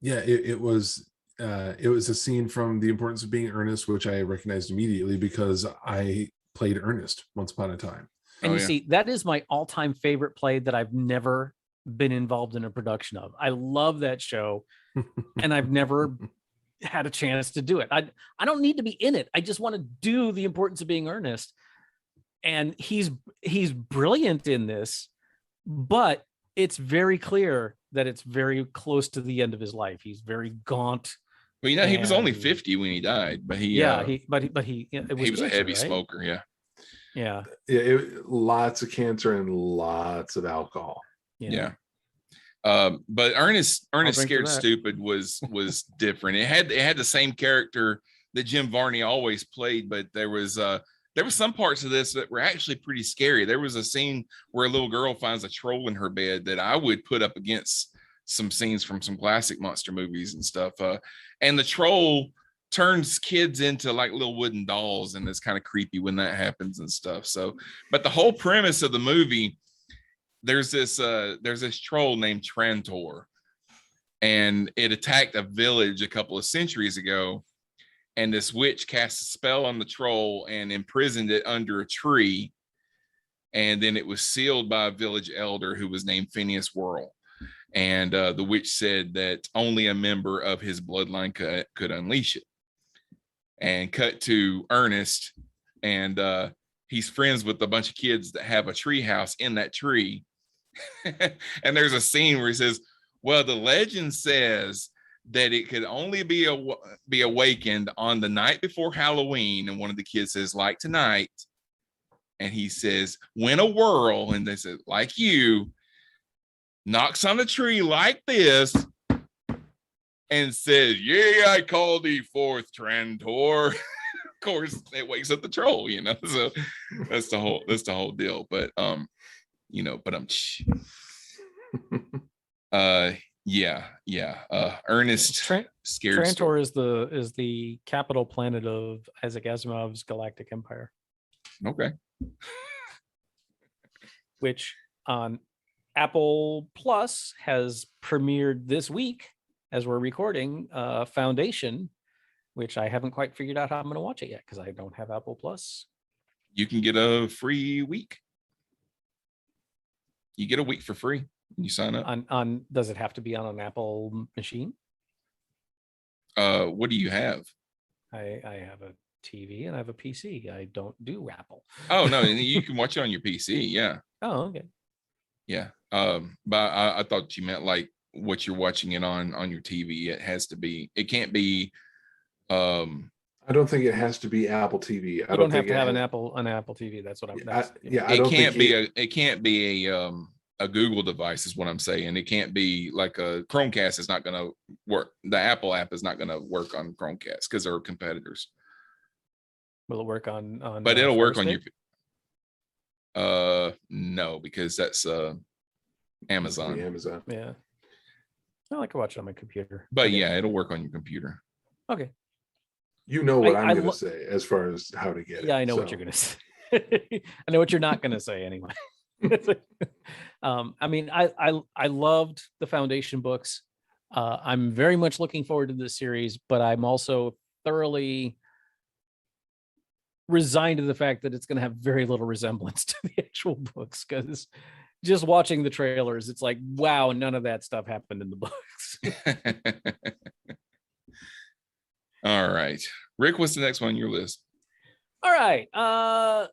it was a scene from The Importance of Being Earnest, which I recognized immediately because I played Ernest once upon a time. And see, that is my all-time favorite play that I've never been involved in a production of. I love that show, and I've never had a chance to do it. I don't need to be in it. I just want to do The Importance of Being Earnest. And he's brilliant in this, but it's very clear that it's very close to the end of his life. He's very gaunt. Well, he was only 50 when he died, but he was a heavy smoker. Yeah. Lots of cancer and lots of alcohol. Yeah. But Ernest Scared Stupid was different. It had the same character that Jim Varney always played, but there was some parts of this that were actually pretty scary. There was a scene where a little girl finds a troll in her bed that I would put up against some scenes from some classic monster movies and stuff. And the troll turns kids into like little wooden dolls, and it's kind of creepy when that happens and stuff. So, but the whole premise of the movie, there's this troll named Trantor, and it attacked a village a couple of centuries ago. And this witch cast a spell on the troll and imprisoned it under a tree. And then it was sealed by a village elder who was named Phineas Whirl. And the witch said that only a member of his bloodline could unleash it. And cut to Ernest, and he's friends with a bunch of kids that have a tree house in that tree. And there's a scene where he says, well, the legend says that it could only be awakened on the night before Halloween. And one of the kids says, like tonight. And he says, when a whirl, and they said, like you, knocks on the tree like this and says, yeah, I call thee forth, Trantor. Of course, it wakes up the troll, so that's the whole deal. But Ernest Scared Trantor is the capital planet of Isaac Asimov's Galactic Empire. Okay. Which on Apple Plus has premiered this week as we're recording. Foundation, which I haven't quite figured out how I'm going to watch it yet because I don't have Apple Plus. You can get a free week. You get a week for free when you sign up. On does it have to be on an Apple machine? What do you have? I have a TV and I have a PC. I don't do Apple. Oh no, you can watch it on your PC. Yeah, Oh, okay. yeah. But I thought you meant like what you're watching it on your TV. It has to be. It can't be. I don't think it has to be Apple TV. I You don't don't have think to it have has- an Apple TV. That's what I'm. I, That's, yeah, I It don't can't think be a Google device is what I'm saying. It can't be like a Chromecast is not going to work. The Apple app is not going to work on Chromecast because they're competitors. Will it work on? But it'll work Fire on Stick? your no, because that's it's Amazon. Amazon. Yeah. I can watch it on my computer. But Okay. yeah, it'll work on your computer. Okay. You know what I I'm going lo- to say as far as how to get it. Yeah, I know what so. you're gonna say. I know what you're not gonna say anyway. I mean, I loved the Foundation books. I'm very much looking forward to this series, but I'm also thoroughly resigned to the fact that it's going to have very little resemblance to the actual books, because just watching the trailers, it's like, wow, none of that stuff happened in the books. All right. Rick, what's the next one on your list? All right. A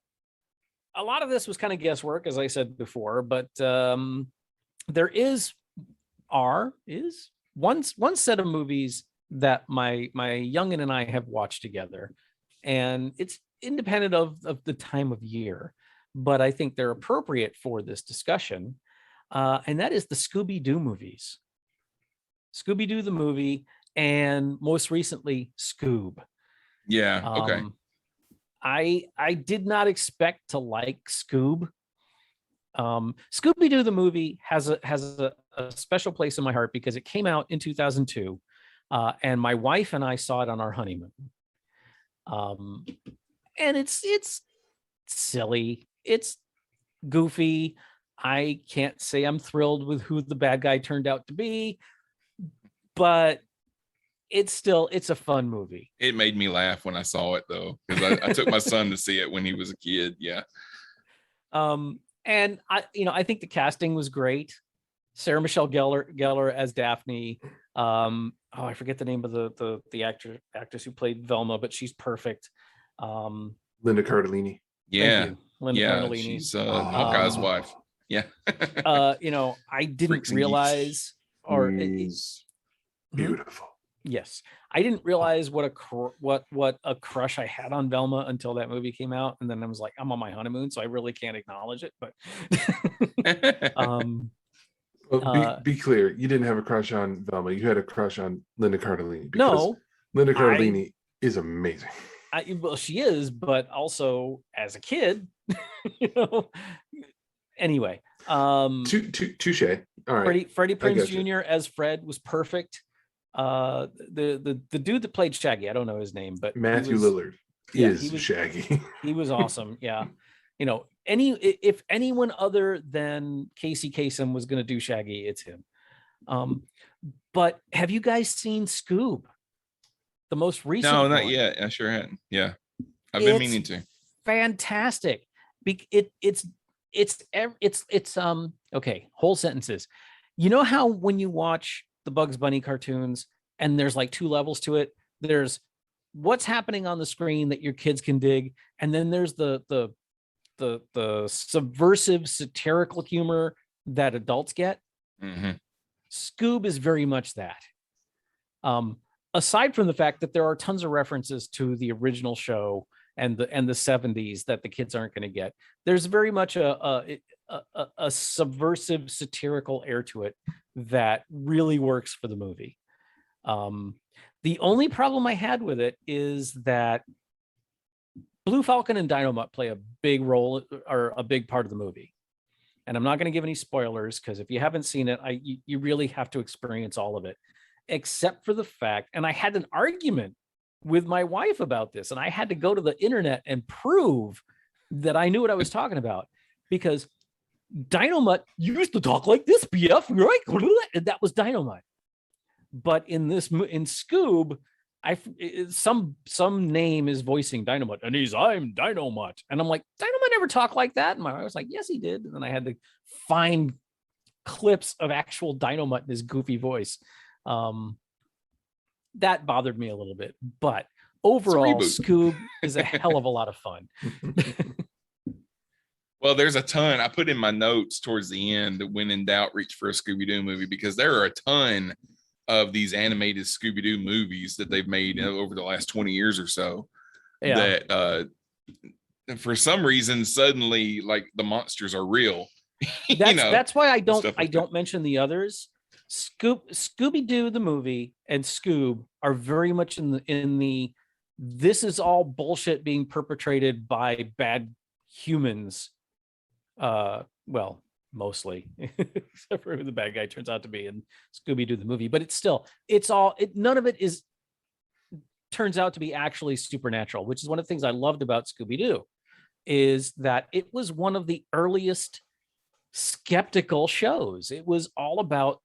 lot of this was kind of guesswork, as I said before, but there is one set of movies that my youngin and I have watched together, and it's independent of the time of year, but I think they're appropriate for this discussion, and that is the Scooby-Doo movies. Scooby-Doo the movie, and most recently Scoob. Yeah. Okay. I did not expect to like Scoob. Scooby-Doo the movie has a special place in my heart because it came out in 2002, and my wife and I saw it on our honeymoon. And it's silly, it's goofy. I can't say I'm thrilled with who the bad guy turned out to be, but it's a fun movie. It made me laugh when I saw it though, because I took my son to see it when he was a kid. Yeah. And I think the casting was great. Sarah Michelle Gellar as Daphne. I forget the name of the actress who played Velma, but she's perfect. Linda Cardellini. Yeah. Linda Yeah. Cardellini. She's Hawkeye's wife. Yeah. I didn't Freaks and realize, or She's beautiful. yes, I didn't realize what a crush I had on Velma until that movie came out, and then I was like, I'm on my honeymoon, so I really can't acknowledge it. But Well, be clear, you didn't have a crush on Velma. You had a crush on Linda Cardellini. no, Linda Cardellini is amazing. well, she is, but also as a kid, Anyway, touche. All right. Freddie Prinze gotcha. Jr. as Fred was perfect. The dude that played Shaggy, I don't know his name, but Matthew Lillard yeah, is Shaggy. he was awesome. Yeah. If anyone other than Casey Kasem was going to do Shaggy, it's him. But have you guys seen Scoob? The most recent No, not one? yet. I sure hadn't. Yeah. I've been meaning to. Fantastic. Okay, whole sentences. You know how when you watch the Bugs Bunny cartoons and there's like two levels to it, there's what's happening on the screen that your kids can dig, and then there's the subversive satirical humor that adults get. Mm-hmm. Scoob is very much that. Aside from the fact that there are tons of references to the original show and the 70s that the kids aren't going to get, there's very much a subversive satirical air to it that really works for the movie. The only problem I had with it is that Blue Falcon and Dynomutt play a big role, or a big part of the movie. And I'm not going to give any spoilers, because if you haven't seen it, you really have to experience all of it, except for the fact, and I had an argument with my wife about this, and I had to go to the internet and prove that I knew what I was talking about, because Dynomutt used to talk like this, BF, right? And that was Dynomutt. But in Scoob, some name is voicing Dynomutt, and I'm Dynomutt, and I'm like, Dynomutt never talked like that. And my wife was like, yes, he did. And then I had to find clips of actual Dynomutt in his goofy voice. that bothered me a little bit. But overall, reboot. Scoob is a hell of a lot of fun. Well, there's a ton I put in my notes towards the end that when in doubt, reach for a Scooby-Doo movie, because there are a ton of these animated Scooby-Doo movies that they've made over the last 20 years or so. Yeah. That for some reason suddenly like the monsters are real. That's why I stuff like don't mention the others. Scooby-Doo the movie and Scoob are very much in the this is all bullshit being perpetrated by bad humans. Well, mostly, except for who the bad guy turns out to be in Scooby-Doo the movie, but none of it turns out to be actually supernatural, which is one of the things I loved about Scooby-Doo, is that it was one of the earliest skeptical shows. It was all about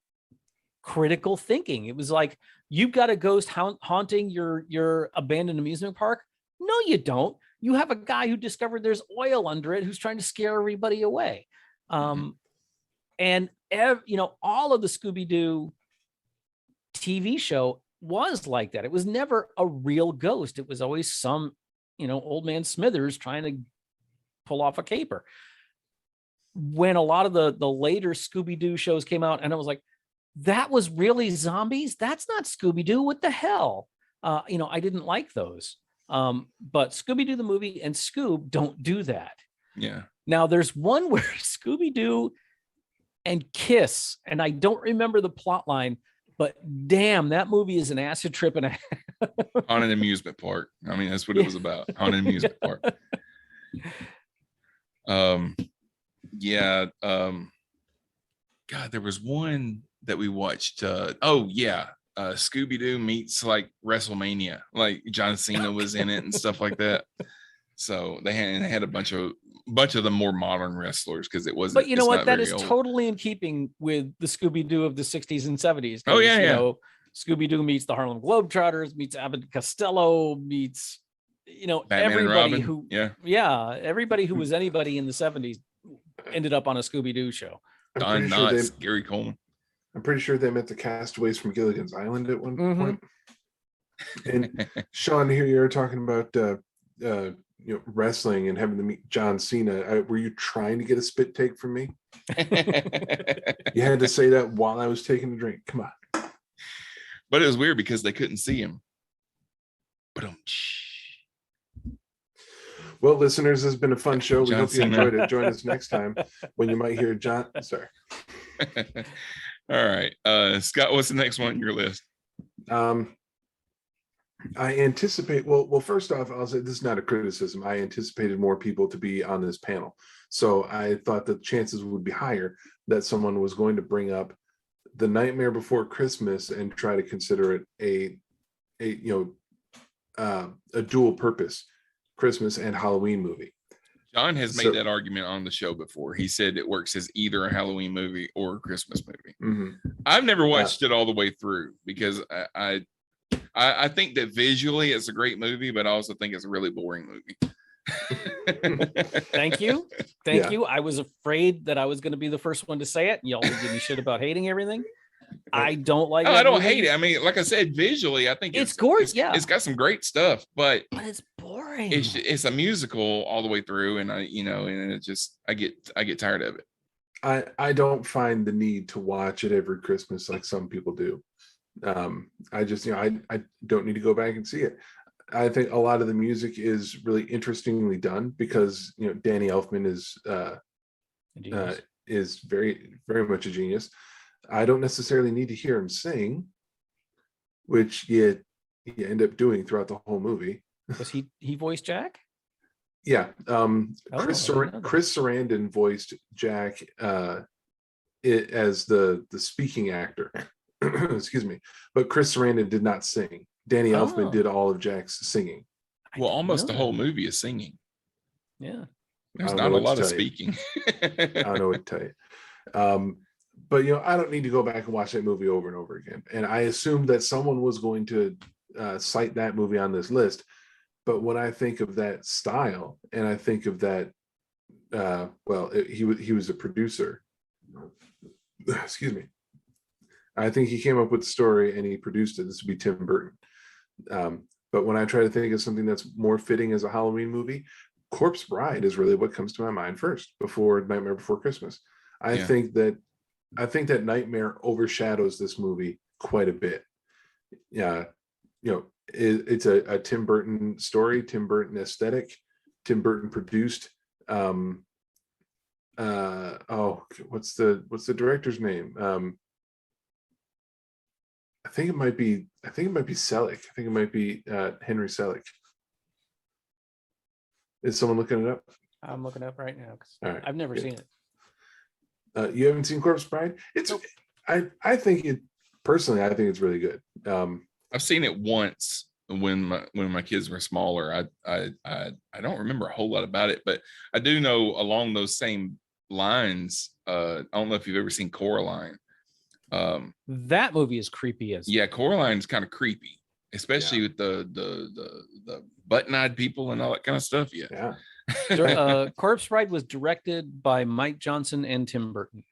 critical thinking. It was like, you've got a ghost haunting your abandoned amusement park. No, you don't. You have a guy who discovered there's oil under it who's trying to scare everybody away. And all of the Scooby-Doo TV show was like that. It was never a real ghost. It was always some, old man Smithers trying to pull off a caper. When a lot of the later Scooby-Doo shows came out, and I was like, that was really zombies? That's not Scooby-Doo. What the hell? I didn't like those. But Scooby-Doo the movie and Scoob don't do that. Yeah. Now there's one where Scooby-Doo and Kiss, and I don't remember the plot line, but damn, that movie is an acid trip and on an amusement park. I mean, that's what it was about, on an amusement park. God, there was one that we watched. Scooby-Doo meets like WrestleMania, like John Cena was in it and stuff like that. So they had a bunch of the more modern wrestlers, because it wasn't. But you know what? That is old. Totally in keeping with the Scooby-Doo of the 60s and 70s. Oh yeah, Scooby-Doo meets the Harlem Globetrotters, meets Abbott Costello, meets Batman everybody everybody who was anybody in the 70s ended up on a Scooby-Doo show. Don Knotts, Gary Coleman. I'm pretty sure they met the castaways from Gilligan's Island at one point. And Sean, here you're talking about wrestling and having to meet John Cena. Were you trying to get a spit take from me? You had to say that while I was taking a drink. Come on. But it was weird because they couldn't see him. Well, listeners, this has been a fun show. We hope you enjoyed it. Join us next time when you might hear John. Sorry. All right. Scott, what's the next one on your list? I anticipate, well, first off, I'll say this is not a criticism. I anticipated more people to be on this panel. So I thought the chances would be higher that someone was going to bring up The Nightmare Before Christmas and try to consider it a dual purpose Christmas and Halloween movie. John has made that argument on the show before. He said it works as either a Halloween movie or a Christmas movie. Mm-hmm. I've never watched it all the way through because I think that visually it's a great movie, but I also think it's a really boring movie. Thank you. I was afraid that I was going to be the first one to say it. Y'all give me shit about hating everything. I don't like it. I don't hate it. I mean, like I said, visually, I think it's gorgeous. It's got some great stuff, but it's boring. It's a musical all the way through, and I get tired of it. I don't find the need to watch it every Christmas like some people do. I just, I don't need to go back and see it. I think a lot of the music is really interestingly done because Danny Elfman is very, very much a genius. I don't necessarily need to hear him sing, which you end up doing throughout the whole movie. Was he voiced Jack? Yeah. Chris Sarandon voiced Jack as the speaking actor. Excuse me. But Chris Sarandon did not sing. Danny Elfman did all of Jack's singing. Well, almost the whole movie is singing. Yeah. There's not a lot of speaking. I don't know what to tell you. But I don't need to go back and watch that movie over and over again. And I assumed that someone was going to cite that movie on this list. But when I think of that style, and I think of that, he was a producer. Excuse me. I think he came up with the story and he produced it. This would be Tim Burton. But when I try to think of something that's more fitting as a Halloween movie, Corpse Bride is really what comes to my mind first before Nightmare Before Christmas. I Yeah. think that Nightmare overshadows this movie quite a bit. Yeah, it's a Tim Burton story, Tim Burton aesthetic, Tim Burton produced. What's the director's name? I think it might be Selick. I think it might be Henry Selick. Is someone looking it up? I'm looking up right now because All right, I've never good. seen it. You haven't seen Corpse Bride? I think it personally. I think it's really good. I've seen it once when my kids were smaller. I don't remember a whole lot about it, but I do know along those same lines. I don't know if you've ever seen Coraline. That movie is creepy as Yeah, Coraline's kind of creepy, especially with the button-eyed people and all that kind of stuff. Yeah. Corpse Bride was directed by Mike Johnson and Tim Burton.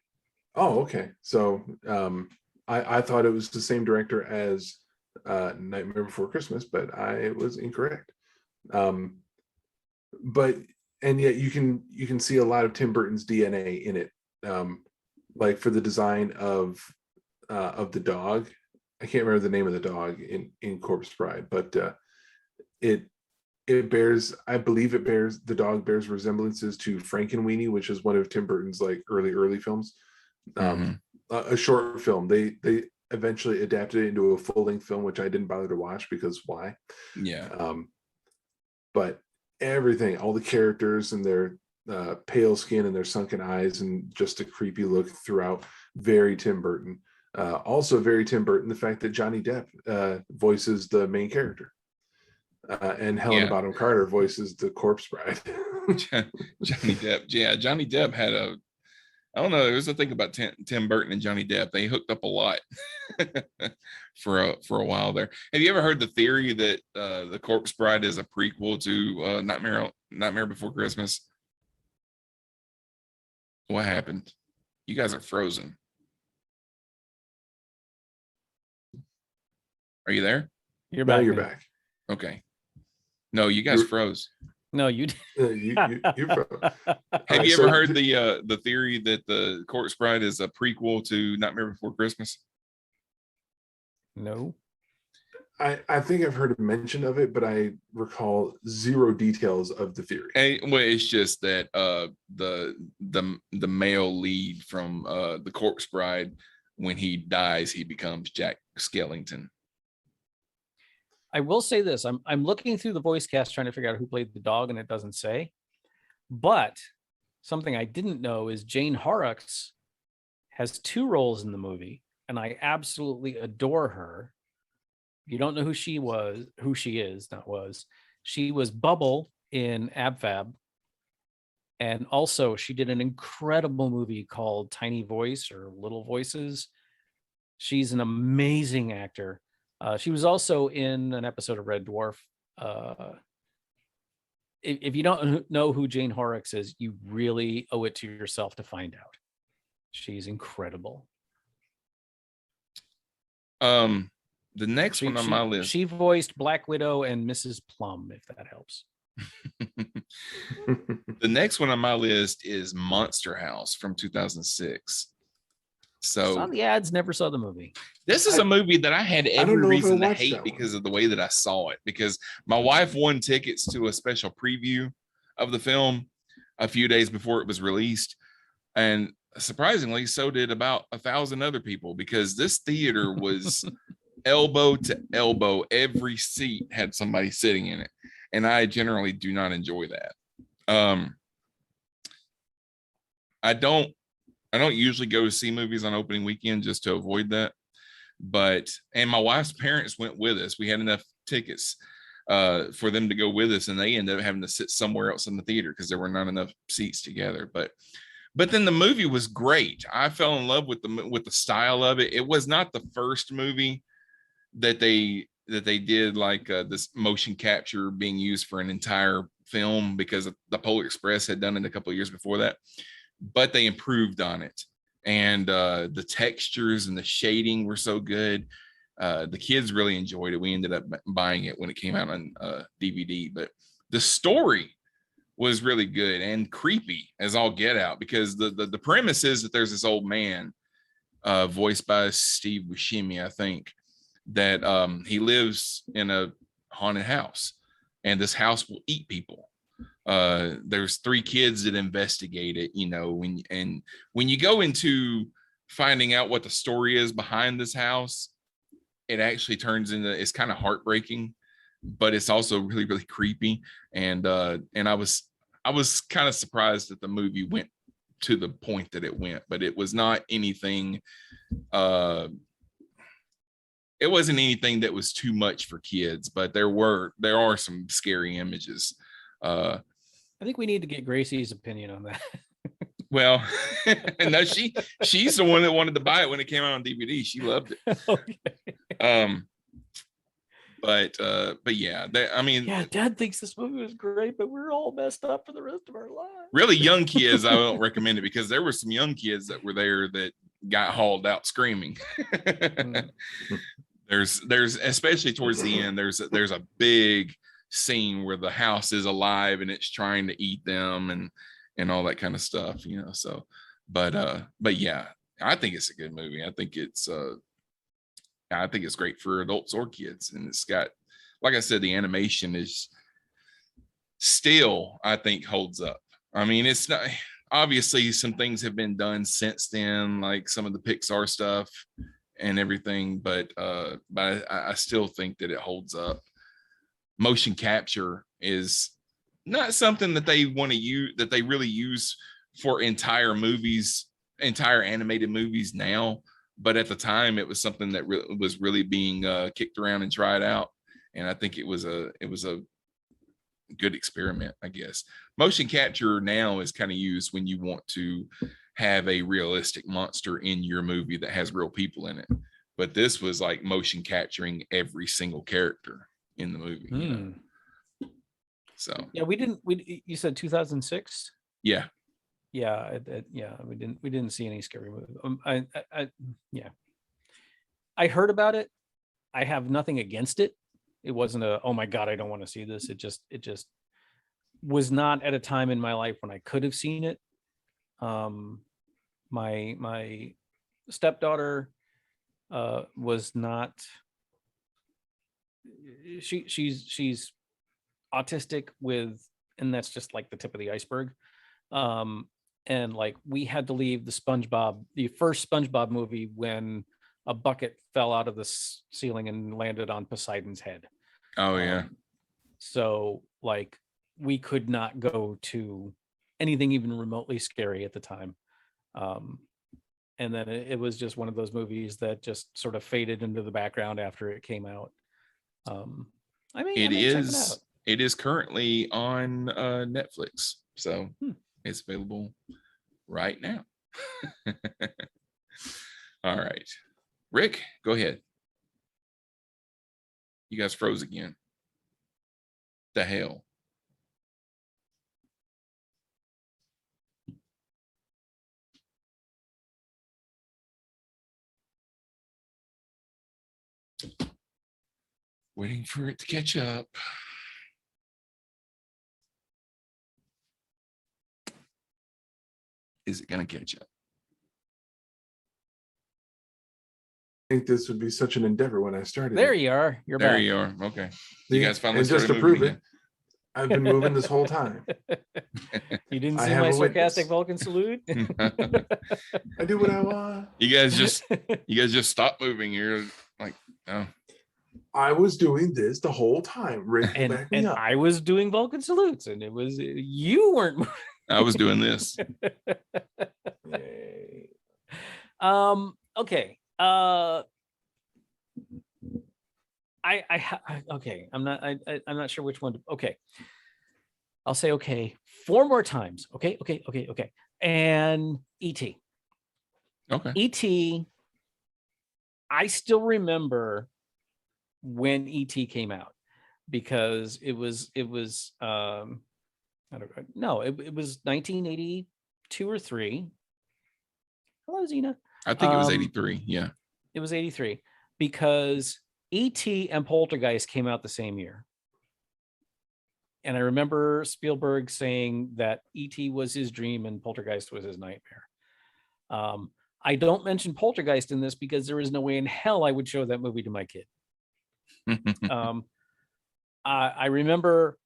Oh, okay. So I thought it was the same director as Nightmare Before Christmas, but I was incorrect. But yet you can see a lot of Tim Burton's DNA in it. Like for the design of the dog. I can't remember the name of the dog in Corpse Bride, but the dog bears resemblances to Frankenweenie, which is one of Tim Burton's like early films. A short film. They eventually adapted it into a full-length film, which I didn't bother to watch because why? Yeah. But everything, all the characters and their pale skin and their sunken eyes and just a creepy look throughout, very Tim Burton. Also very Tim Burton, the fact that Johnny Depp voices the main character. And Helena Bonham Carter voices the Corpse Bride. Johnny Depp. Yeah, Johnny Depp had I don't know. There's a thing about Tim Burton and Johnny Depp. They hooked up a lot for a while there. Have you ever heard the theory that the Corpse Bride is a prequel to Nightmare Before Christmas? What happened? You guys are frozen. Are you there? You're back. You're back. Okay. No, you guys froze. No, you you froze. Have you ever heard the theory that the Corpse Bride is a prequel to Nightmare Before Christmas? No. I think I've heard a mention of it, but I recall zero details of the theory. Well, it's just that the male lead from the Corpse Bride, when he dies, he becomes Jack Skellington. I will say this. I'm looking through the voice cast trying to figure out who played the dog, and it doesn't say. But something I didn't know is Jane Horrocks has 2 roles in the movie, and I absolutely adore her. You don't know who she is. She was Bubble in AbFab. And also she did an incredible movie called Tiny Voice or Little Voices. She's an amazing actor. She was also in an episode of Red Dwarf. If you don't know who Jane Horrocks is, you really owe it to yourself to find out. She's incredible. The next one on my list. She voiced Black Widow and Mrs. Plum, if that helps. The next one on my list is Monster House from 2006. So saw the ads, never saw the movie. This is a movie that I had every reason to hate because of the way that I saw it, because my wife won tickets to a special preview of the film a few days before it was released. And surprisingly, so did about 1,000 other people, because this theater was elbow to elbow. Every seat had somebody sitting in it. And I generally do not enjoy that. I don't usually go to see movies on opening weekend just to avoid that. And my wife's parents went with us. We had enough tickets for them to go with us, and they ended up having to sit somewhere else in the theater because there were not enough seats together. But then the movie was great. I fell in love with the style of it. It was not the first movie that they did like this motion capture being used for an entire film, because the Polar Express had done it a couple of years before that, but they improved on it. and the textures and the shading were so good. The kids really enjoyed it. We ended up buying it when it came out on DVD, but the story was really good and creepy as all get out, because the premise is that there's this old man, voiced by Steve Buscemi, I think, that he lives in a haunted house, and this house will eat people. There's 3 kids that investigate it, when you go into finding out what the story is behind this house, it actually turns into, it's kind of heartbreaking, but it's also really, really creepy. And I was kind of surprised that the movie went to the point that it went, but it was not anything, it wasn't anything that was too much for kids, but there are some scary images. I think we need to get Gracie's opinion on that. Well, no, she's the one that wanted to buy it when it came out on DVD. She loved it. Okay. But yeah, Yeah, Dad thinks this movie was great, but we're all messed up for the rest of our lives. Really young kids, I don't recommend it, because there were some young kids that were there that got hauled out screaming. There's especially towards the end, there's a big scene where the house is alive and it's trying to eat them and all that kind of stuff, so but yeah, I think it's a good movie. I think it's great for adults or kids, and it's got, like I said, the animation is still, I think, holds up. I mean, it's not, obviously some things have been done since then, like some of the Pixar stuff and everything, but I still think that it holds up. Motion capture is not something that they want to use, that they really use for entire animated movies now, but at the time it was something that was really being kicked around and tried out, and I think it was a good experiment, I guess. Motion capture now is kind of used when you want to have a realistic monster in your movie that has real people in it, but this was like motion capturing every single character in the movie. So yeah, you said 2006. Yeah, we didn't see any scary movie. I heard about it. I have nothing against it. It wasn't oh my God, I don't want to see this. It just was not at a time in my life when I could have seen it. My stepdaughter was not, she's autistic and that's just like the tip of the iceberg. And like we had to leave the first SpongeBob movie when a bucket fell out of the ceiling and landed on Poseidon's head. Oh yeah. So like we could not go to anything even remotely scary at the time. And then it was just one of those movies that just sort of faded into the background after it came out. It is currently on Netflix, so it's available right now. All right, Rick, go ahead. You guys froze again. The hell? Waiting for it to catch up. Is it going to catch up? I think this would be such an endeavor when I started. There you are. You're there back. You are. Okay. You guys finally and just to prove it, I've been moving this whole time. You didn't see my sarcastic Vulcan salute? I do what I want. You guys just stop moving. You're like, oh. I was doing this the whole time. Rick, and I was doing Vulcan salutes, and it was you weren't moving. I was doing this. Okay. Okay. I'm not sure which one. Okay. I'll say okay 4 more times. Okay. And E.T. Okay. E.T. I still remember when E.T. came out because it was I don't know. No, it was 1982 or 3. Hello, Xena. I think it was Um, 83. Yeah. It was 83 because E.T. and Poltergeist came out the same year. And I remember Spielberg saying that E.T. was his dream and Poltergeist was his nightmare. I don't mention Poltergeist in this because there is no way in hell I would show that movie to my kid. I remember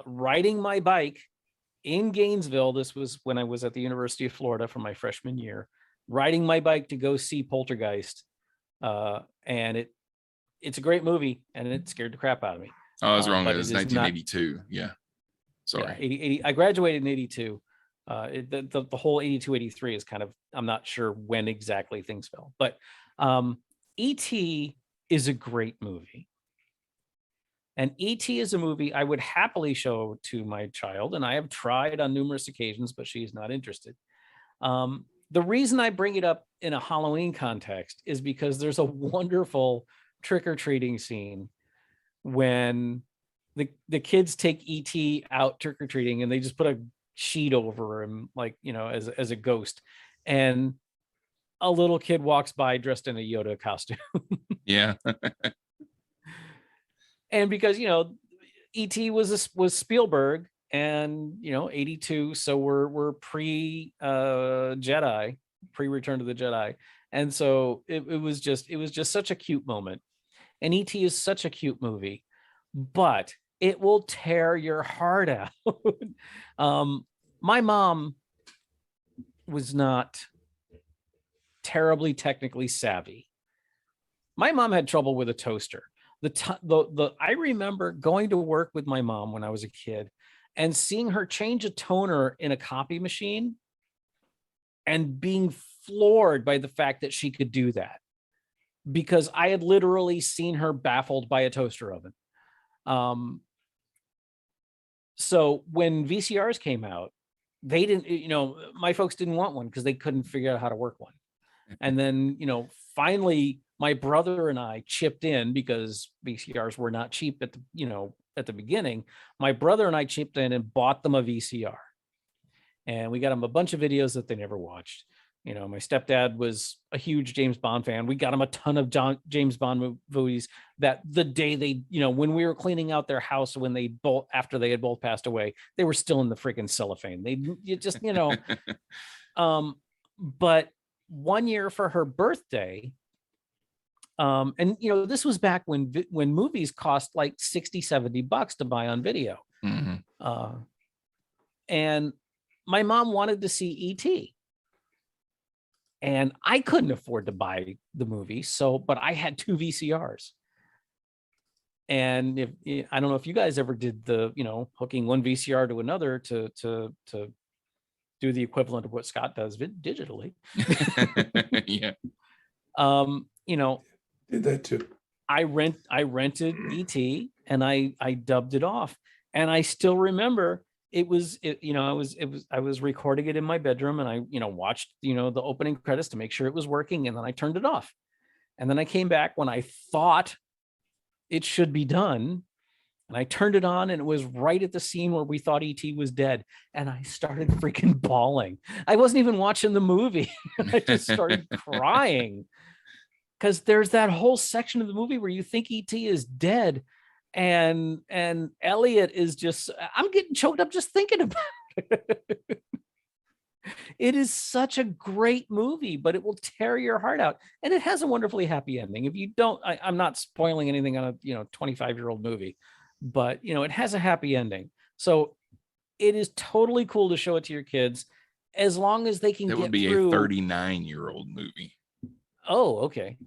riding my bike in Gainesville. This was when I was at the University of Florida for my freshman year, riding my bike to go see Poltergeist. And it's a great movie and it scared the crap out of me. I was wrong. But It was it is 1982. Yeah. Sorry. Yeah, 80, I graduated in 82. The whole 82, 83 is kind of, I'm not sure when exactly things fell, but E.T. is a great movie. And E.T. is a movie I would happily show to my child, and I have tried on numerous occasions, but she's not interested. The reason I bring it up in a Halloween context is because there's a wonderful trick-or-treating scene when the kids take E.T. out trick-or-treating and they just put a sheet over him, like, you know, as a ghost. And a little kid walks by dressed in a Yoda costume. Yeah. And because, you know, E.T. was Spielberg and, you know, 82. So we're pre Jedi, pre-Return to the Jedi. And so it was just such a cute moment. And E.T. is such a cute movie, but it will tear your heart out. My mom was not terribly technically savvy. My mom had trouble with a toaster. I remember going to work with my mom when I was a kid and seeing her change a toner in a copy machine and being floored by the fact that she could do that, because I had literally seen her baffled by a toaster oven. So when VCRs came out, they didn't, you know, my folks didn't want one because they couldn't figure out how to work one. And then, you know, finally my brother and I chipped in because VCRs were not cheap at the, you know, at the beginning. My brother and I chipped in and bought them a VCR. And we got them a bunch of videos that they never watched. You know, my stepdad was a huge James Bond fan. We got him a ton of James Bond movies that the day they, you know, when we were cleaning out their house, when they both, after they had both passed away, they were still in the freaking cellophane. You just, you know, but one year for her birthday, and, you know, this was back when movies cost like $60-$70 to buy on video. Mm-hmm. And my mom wanted to see E.T. And I couldn't afford to buy the movie. So, but I had 2 VCRs. And if I don't know if you guys ever did the, you know, hooking one VCR to another to do the equivalent of what Scott does digitally. Yeah. You know, Did that too. I rented ET and I dubbed it off. And I still remember I was recording it in my bedroom and I, you know, watched, you know, the opening credits to make sure it was working. And then I turned it off. And then I came back when I thought it should be done. And I turned it on and it was right at the scene where we thought ET was dead. And I started freaking bawling. I wasn't even watching the movie. I just started crying. Because there's that whole section of the movie where you think ET is dead. And Elliot is just, I'm getting choked up just thinking about it. It is such a great movie, but it will tear your heart out. And it has a wonderfully happy ending. If you don't, I'm not spoiling anything on a, you know, 25-year-old movie, but, you know, it has a happy ending. So it is totally cool to show it to your kids as long as they can That get would be through. a 39-year-old movie. Oh, okay.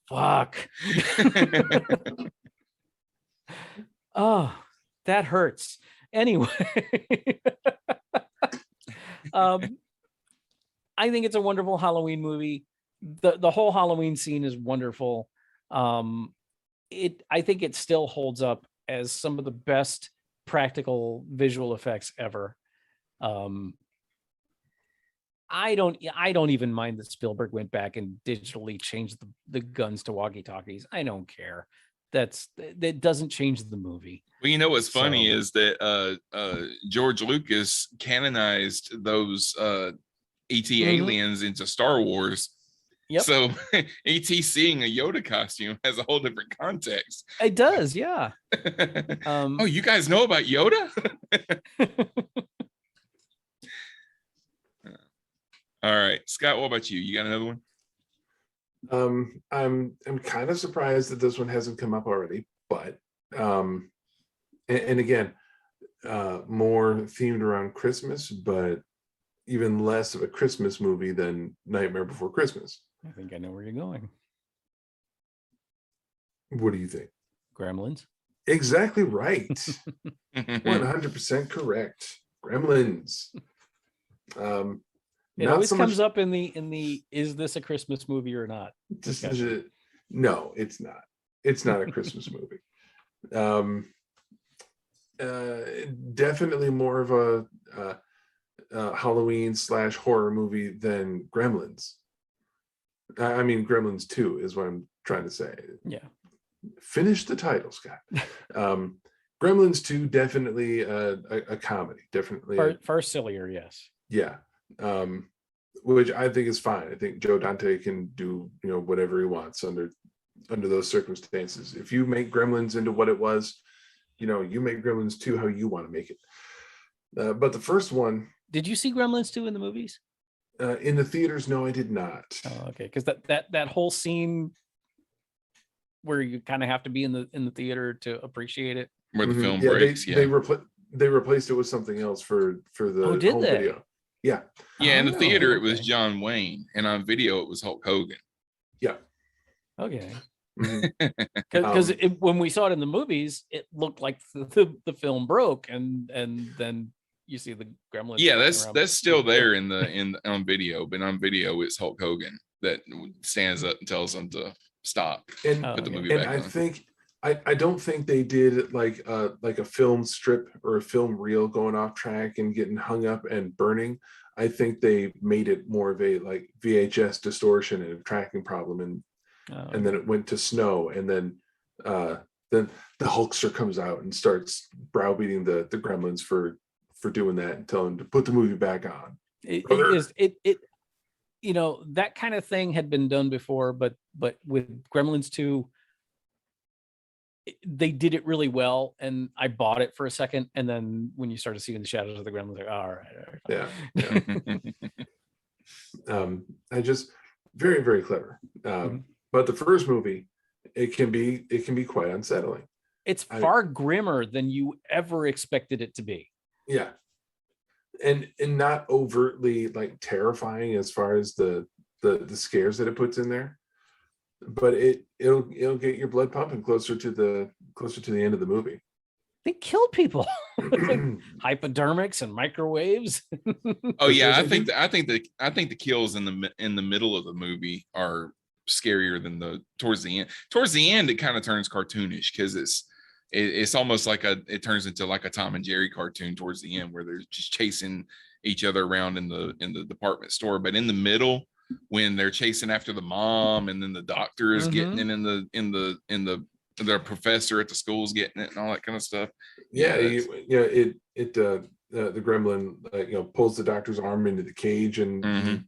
Fuck. Oh, that hurts. Anyway, I think it's a wonderful Halloween movie. The whole Halloween scene is wonderful. I think it still holds up as some of the best practical visual effects ever. I don't even mind that Spielberg went back and digitally changed the guns to walkie-talkies. I don't care. That doesn't change the movie. Well, you know what's funny is that George Lucas canonized those ET aliens into Star Wars. Yep. So ET seeing a Yoda costume has a whole different context. It does, yeah. Oh, you guys know about Yoda? All right, Scott, what about you? You got another one? I'm kind of surprised that this one hasn't come up already, but and again, more themed around Christmas, but even less of a Christmas movie than Nightmare Before Christmas. I think I know where you're going. What do you think? Gremlins. Exactly right. 100% correct. Gremlins. It always comes up in the is this a Christmas movie or not? No, it's not. It's not a Christmas movie. Definitely more of a Halloween / horror movie than Gremlins. I mean, Gremlins 2 is what I'm trying to say. Yeah. Finish the title, Scott. Gremlins 2, definitely a comedy. Definitely far sillier, yes. Yeah. Which I think is fine. I think Joe Dante can do, whatever he wants under those circumstances. If you make Gremlins into what it was, you make Gremlins 2 how you want to make it. But the first one. Did you see Gremlins 2 in the movies? In the theaters, no, I did not. Oh, okay. Because that whole scene where you kind of have to be in the theater to appreciate it. Where the film breaks. They replaced it with something else for the home video. Yeah. Yeah, in the theater it was John Wayne, and on video it was Hulk Hogan. Yeah. Okay. Because when we saw it in the movies, it looked like the film broke, and then you see the Gremlins. Yeah, that's still there on video, but on video it's Hulk Hogan that stands up and tells them to stop and put the movie back on. I don't think they did like a film strip or a film reel going off track and getting hung up and burning. I think they made it more of a like VHS distortion and a tracking problem, and then it went to snow, and then the Hulkster comes out and starts browbeating the Gremlins for doing that and telling them to put the movie back on. It that kind of thing had been done before, but with Gremlins 2, they did it really well, and I bought it for a second, and then when you started seeing the shadows of the Gremlins, like, all right. Yeah. I just very, very clever. But the first movie, it can be quite unsettling. It's far grimmer than you ever expected it to be. Yeah. And not overtly like terrifying as far as the scares that it puts in there, but it'll get your blood pumping closer to the end of the movie. They killed people like hypodermics and microwaves. Oh yeah, I think the kills in the middle of the movie are scarier than towards the end. Towards the end, it kind of turns cartoonish because it's almost like it turns into like a Tom and Jerry cartoon towards the end, where they're just chasing each other around in the department store. But in the middle, when they're chasing after the mom, and then the doctor is getting it in the professor at the school's getting it and all that kind of stuff. The gremlin pulls the doctor's arm into the cage and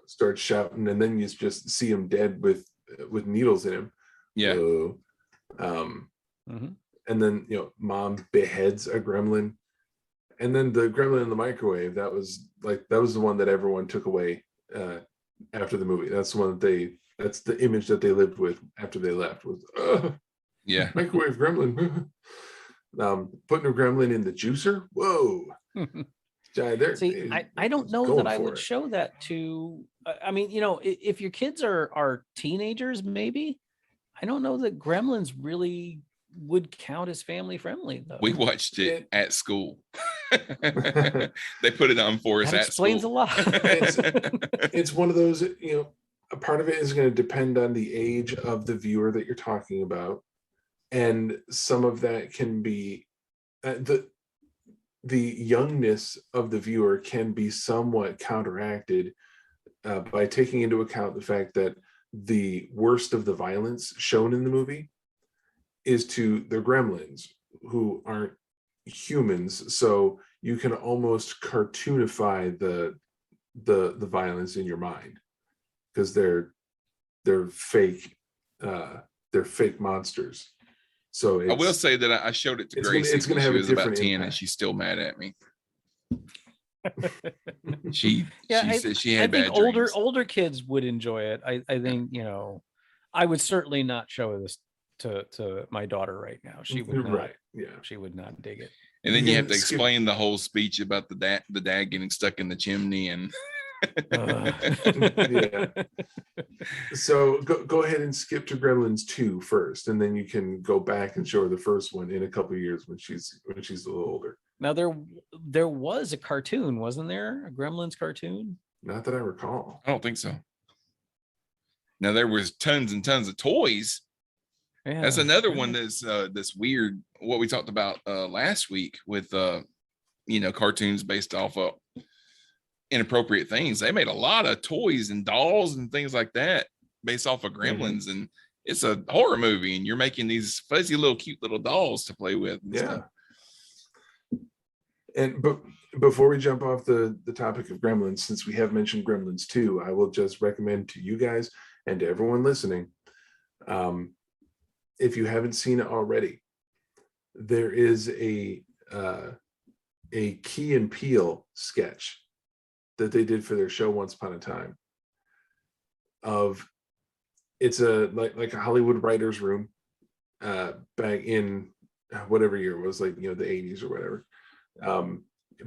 starts shouting, and then you just see him dead with needles in him. Yeah. And then mom beheads a gremlin, and then the gremlin in the microwave, that was the one that everyone took away after the movie. That's the one that's the image that they lived with after they left, was microwave gremlin. Putting a gremlin in the juicer, whoa. See, I don't know that I would show that to, I mean, if your kids are teenagers, maybe. I don't know that Gremlins really would count as family friendly, though. We watched it at school. They put it on for us. That explains school. A lot. It's one of those, a part of it is going to depend on the age of the viewer that you're talking about, and some of that can be the youngness of the viewer can be somewhat counteracted by taking into account the fact that the worst of the violence shown in the movie is to the gremlins, who aren't humans. So you can almost cartoonify the violence in your mind, because they're fake, they're fake monsters. So I will say that I showed it to Gracie it's gonna when have she a was about different 10 and impact. she's still mad at me. She Yeah, said she I had think bad dreams. older kids would enjoy it. I think, you know, I would certainly not show this to my daughter right now. She would not. Right. Yeah. She would not dig it. And then You you can have to skip- explain the whole speech about the dad getting stuck in the chimney and Yeah. So go ahead and skip to Gremlins 2 first, and then you can go back and show her the first one in a couple of years when she's a little older. Now there was a cartoon, wasn't there? A Gremlins cartoon? Not that I recall. I don't think so. Now there was tons and tons of toys. Yeah. That's another one that's weird. What we talked about last week with cartoons based off of inappropriate things. They made a lot of toys and dolls and things like that based off of Gremlins, and it's a horror movie, and you're making these fuzzy little cute little dolls to play with. And stuff. And but before we jump off the topic of Gremlins, since we have mentioned Gremlins 2, I will just recommend to you guys and to everyone listening, if you haven't seen it already, there is a Key and Peele sketch that they did for their show Once Upon a Time. It's like a Hollywood writer's room back in whatever year it was, like, the 80s or whatever.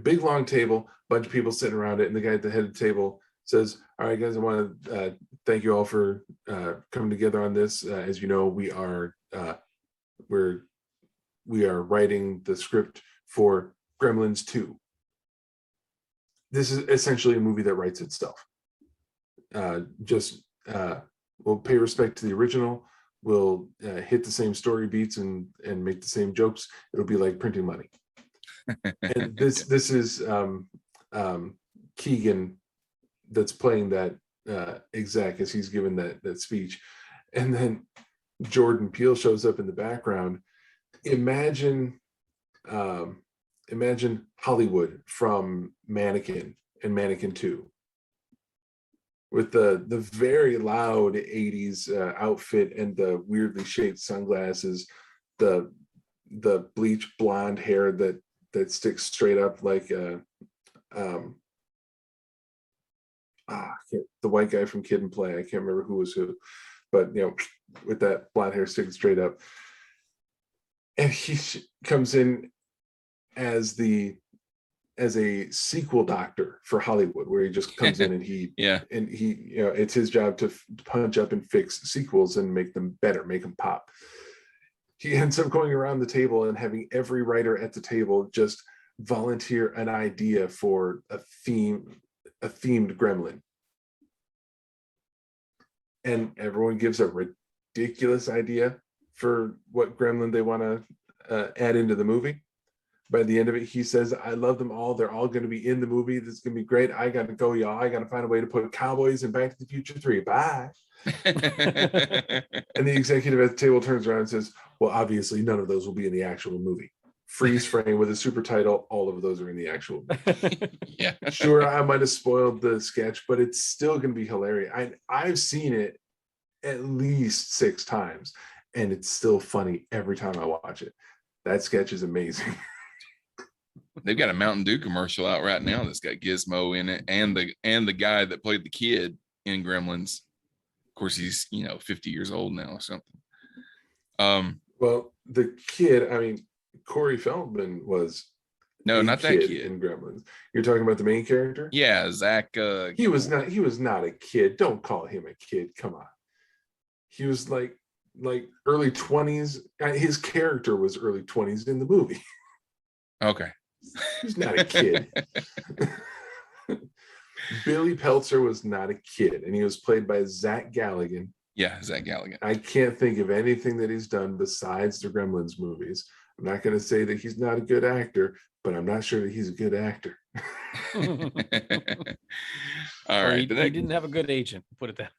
Big long table, bunch of people sitting around it, and the guy at the head of the table says, "All right, guys, I want to thank you all for coming together on this. As you know, we are writing the script for Gremlins 2. This is essentially a movie that writes itself. We'll pay respect to the original. We'll hit the same story beats and make the same jokes. It'll be like printing money." And this is Keegan that's playing that exec as he's given that speech, and then Jordan Peele shows up in the background. Imagine Hollywood from Mannequin and Mannequin 2, with the very loud 80s outfit and the weirdly shaped sunglasses, the bleach blonde hair that sticks straight up like the white guy from Kid and Play. I can't remember who was who, but with that blonde hair sticking straight up. And he comes in as a sequel doctor for Hollywood, where he just comes in and he it's his job to punch up and fix sequels and make them better, make them pop. He ends up going around the table and having every writer at the table just volunteer an idea for a themed Gremlin. And everyone gives a ridiculous idea for what Gremlin they want to add into the movie. By the end of it, he says, "I love them all. They're all going to be in the movie. This is going to be great. I got to go, y'all. I got to find a way to put cowboys in Back to the Future 3. Bye." And the executive at the table turns around and says, "Well, obviously none of those will be in the actual movie." Freeze frame with a super title. All of those are in the actual movie. Yeah. Sure, I might have spoiled the sketch, but it's still going to be hilarious. I've seen it at least 6 times, and it's still funny every time I watch it. That sketch is amazing. They've got a Mountain Dew commercial out right now that's got Gizmo in it, and the guy that played the kid in Gremlins. Of course, he's 50 years old now or something. Well, the kid, I mean, Corey Feldman was not that kid in Gremlins. You're talking about the main character? Yeah, Zach. He was not a kid. Don't call him a kid. Come on. He was like early 20s. His character was early 20s in the movie. Okay. He's not a kid. Billy Peltzer was not a kid, and he was played by Zach Galligan. Yeah, Zach Galligan. I can't think of anything that he's done besides the Gremlins movies. I'm not going to say that he's not a good actor, but I'm not sure that he's a good actor. All right. He didn't have a good agent, put it that.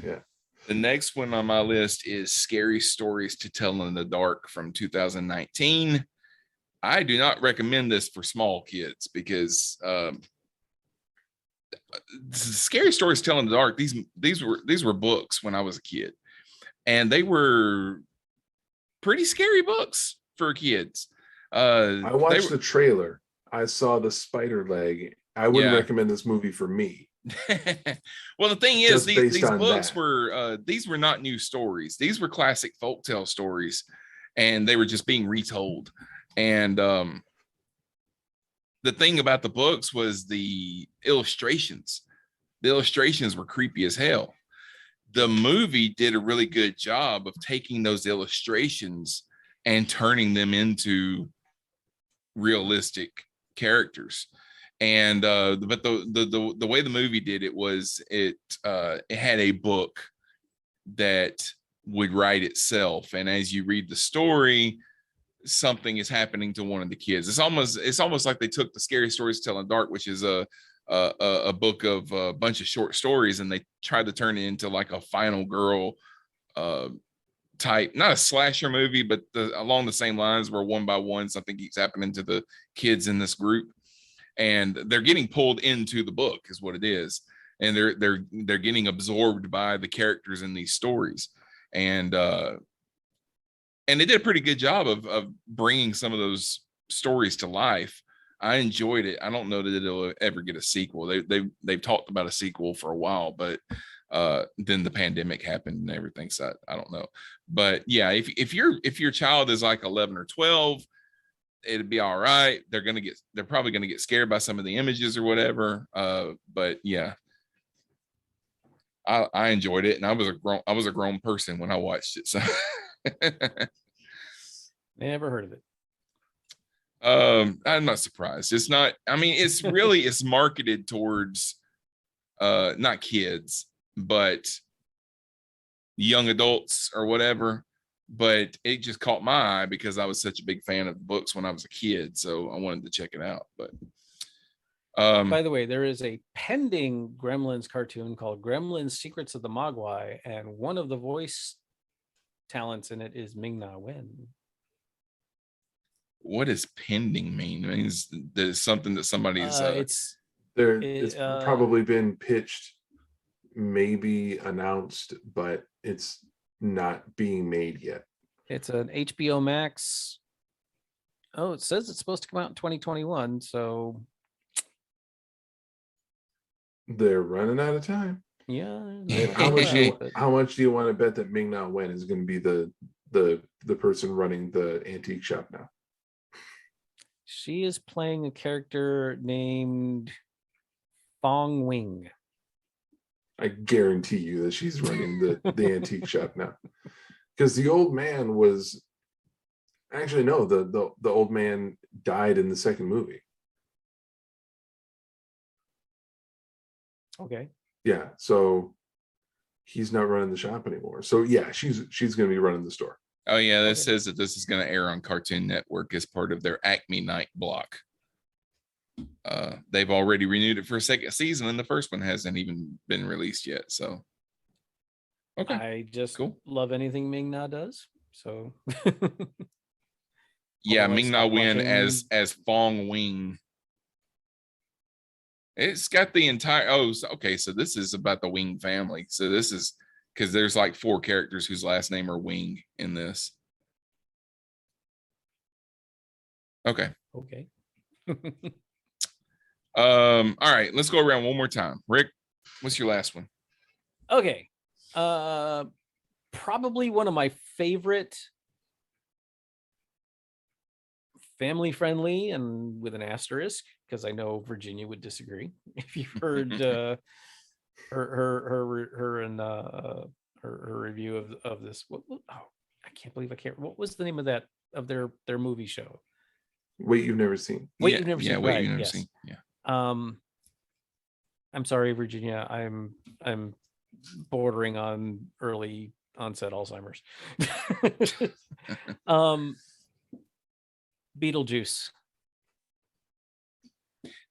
Yeah. The next one on my list is Scary Stories to Tell in the Dark from 2019. I do not recommend this for small kids because Scary Stories to Tell in the Dark. These were books when I was a kid, and they were pretty scary books for kids. I watched the trailer. I saw the spider leg. I wouldn't recommend this movie for me. Well, the thing is, these books that. these were not new stories. These were classic folktale stories, and they were just being retold. And the thing about the books was the illustrations. The illustrations were creepy as hell. The movie did a really good job of taking those illustrations and turning them into realistic characters. And but the way the movie did it was it had a book that would write itself, and as you read the story, something is happening to one of the kids. It's almost like they took the Scary Stories to Tell in the Dark, which is a book of a bunch of short stories, and they tried to turn it into like a final girl type, not a slasher movie, but along the same lines, where one by one something keeps happening to the kids in this group, and they're getting pulled into the book is what it is, and they're getting absorbed by the characters in these stories. And they did a pretty good job of bringing some of those stories to life. I enjoyed it. I don't know that it'll ever get a sequel. They've talked about a sequel for a while, but then the pandemic happened and everything, so I don't know. But yeah, if your child is like 11 or 12, it'd be all right. They're probably gonna get scared by some of the images or whatever. But yeah, I enjoyed it, and I was a grown person when I watched it. So never heard of it. I'm not surprised. It's not, I mean, it's marketed towards not kids, but young adults or whatever. But it just caught my eye because I was such a big fan of books when I was a kid, so I wanted to check it out. But by the way, there is a pending Gremlins cartoon called Gremlins Secrets of the Mogwai, and one of the voice talents in it is Ming-Na Wen. What does pending mean? It means there's something that somebody's it's probably been pitched, maybe announced, but it's not being made yet. It's an HBO Max. Oh, it says it's supposed to come out in 2021, so they're running out of time. Yeah. How much do you want to bet that Ming-Na Wen is going to be the person running the antique shop now? She is playing a character named Fong Wing. I guarantee you that she's running the antique shop now, because the old man was actually the old man died in the second movie. Okay. Yeah, so he's not running the shop anymore. So yeah, she's going to be running the store. Oh yeah, that says that this is going to air on Cartoon Network as part of their Acme Night block. They've already renewed it for a second season, and the first one hasn't even been released yet. So, okay, I just love anything Ming-Na does. So, yeah, Ming-Na Wen as Fong Wing. It's got the entire. So this is about the Wing family. So this is because there's like 4 characters whose last name are Wing in this. Okay. All right, let's go around one more time. Rick, what's your last one? Okay. Probably one of my favorite family friendly, and with an asterisk, because I know Virginia would disagree. If you've heard her review of this. I can't believe I can't. What was the name of their movie show? Wait, You've Never Seen. You've never seen. Yeah, Wait, You've Never Seen. Yeah. I'm sorry, Virginia. I'm bordering on early onset Alzheimer's. Beetlejuice.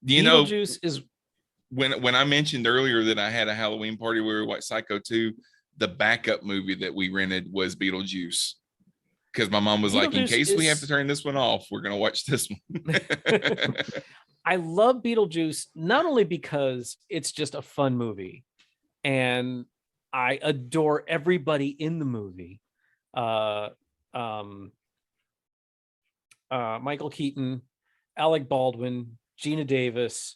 Beetlejuice is when I mentioned earlier that I had a Halloween party where we watched Psycho 2, the backup movie that we rented was Beetlejuice. because my mom was like, in Beetlejuice case we have is- to turn this one off, we're gonna watch this one. I love Beetlejuice not only because it's just a fun movie, and I adore everybody in the movie. Michael Keaton, Alec Baldwin, Gina Davis,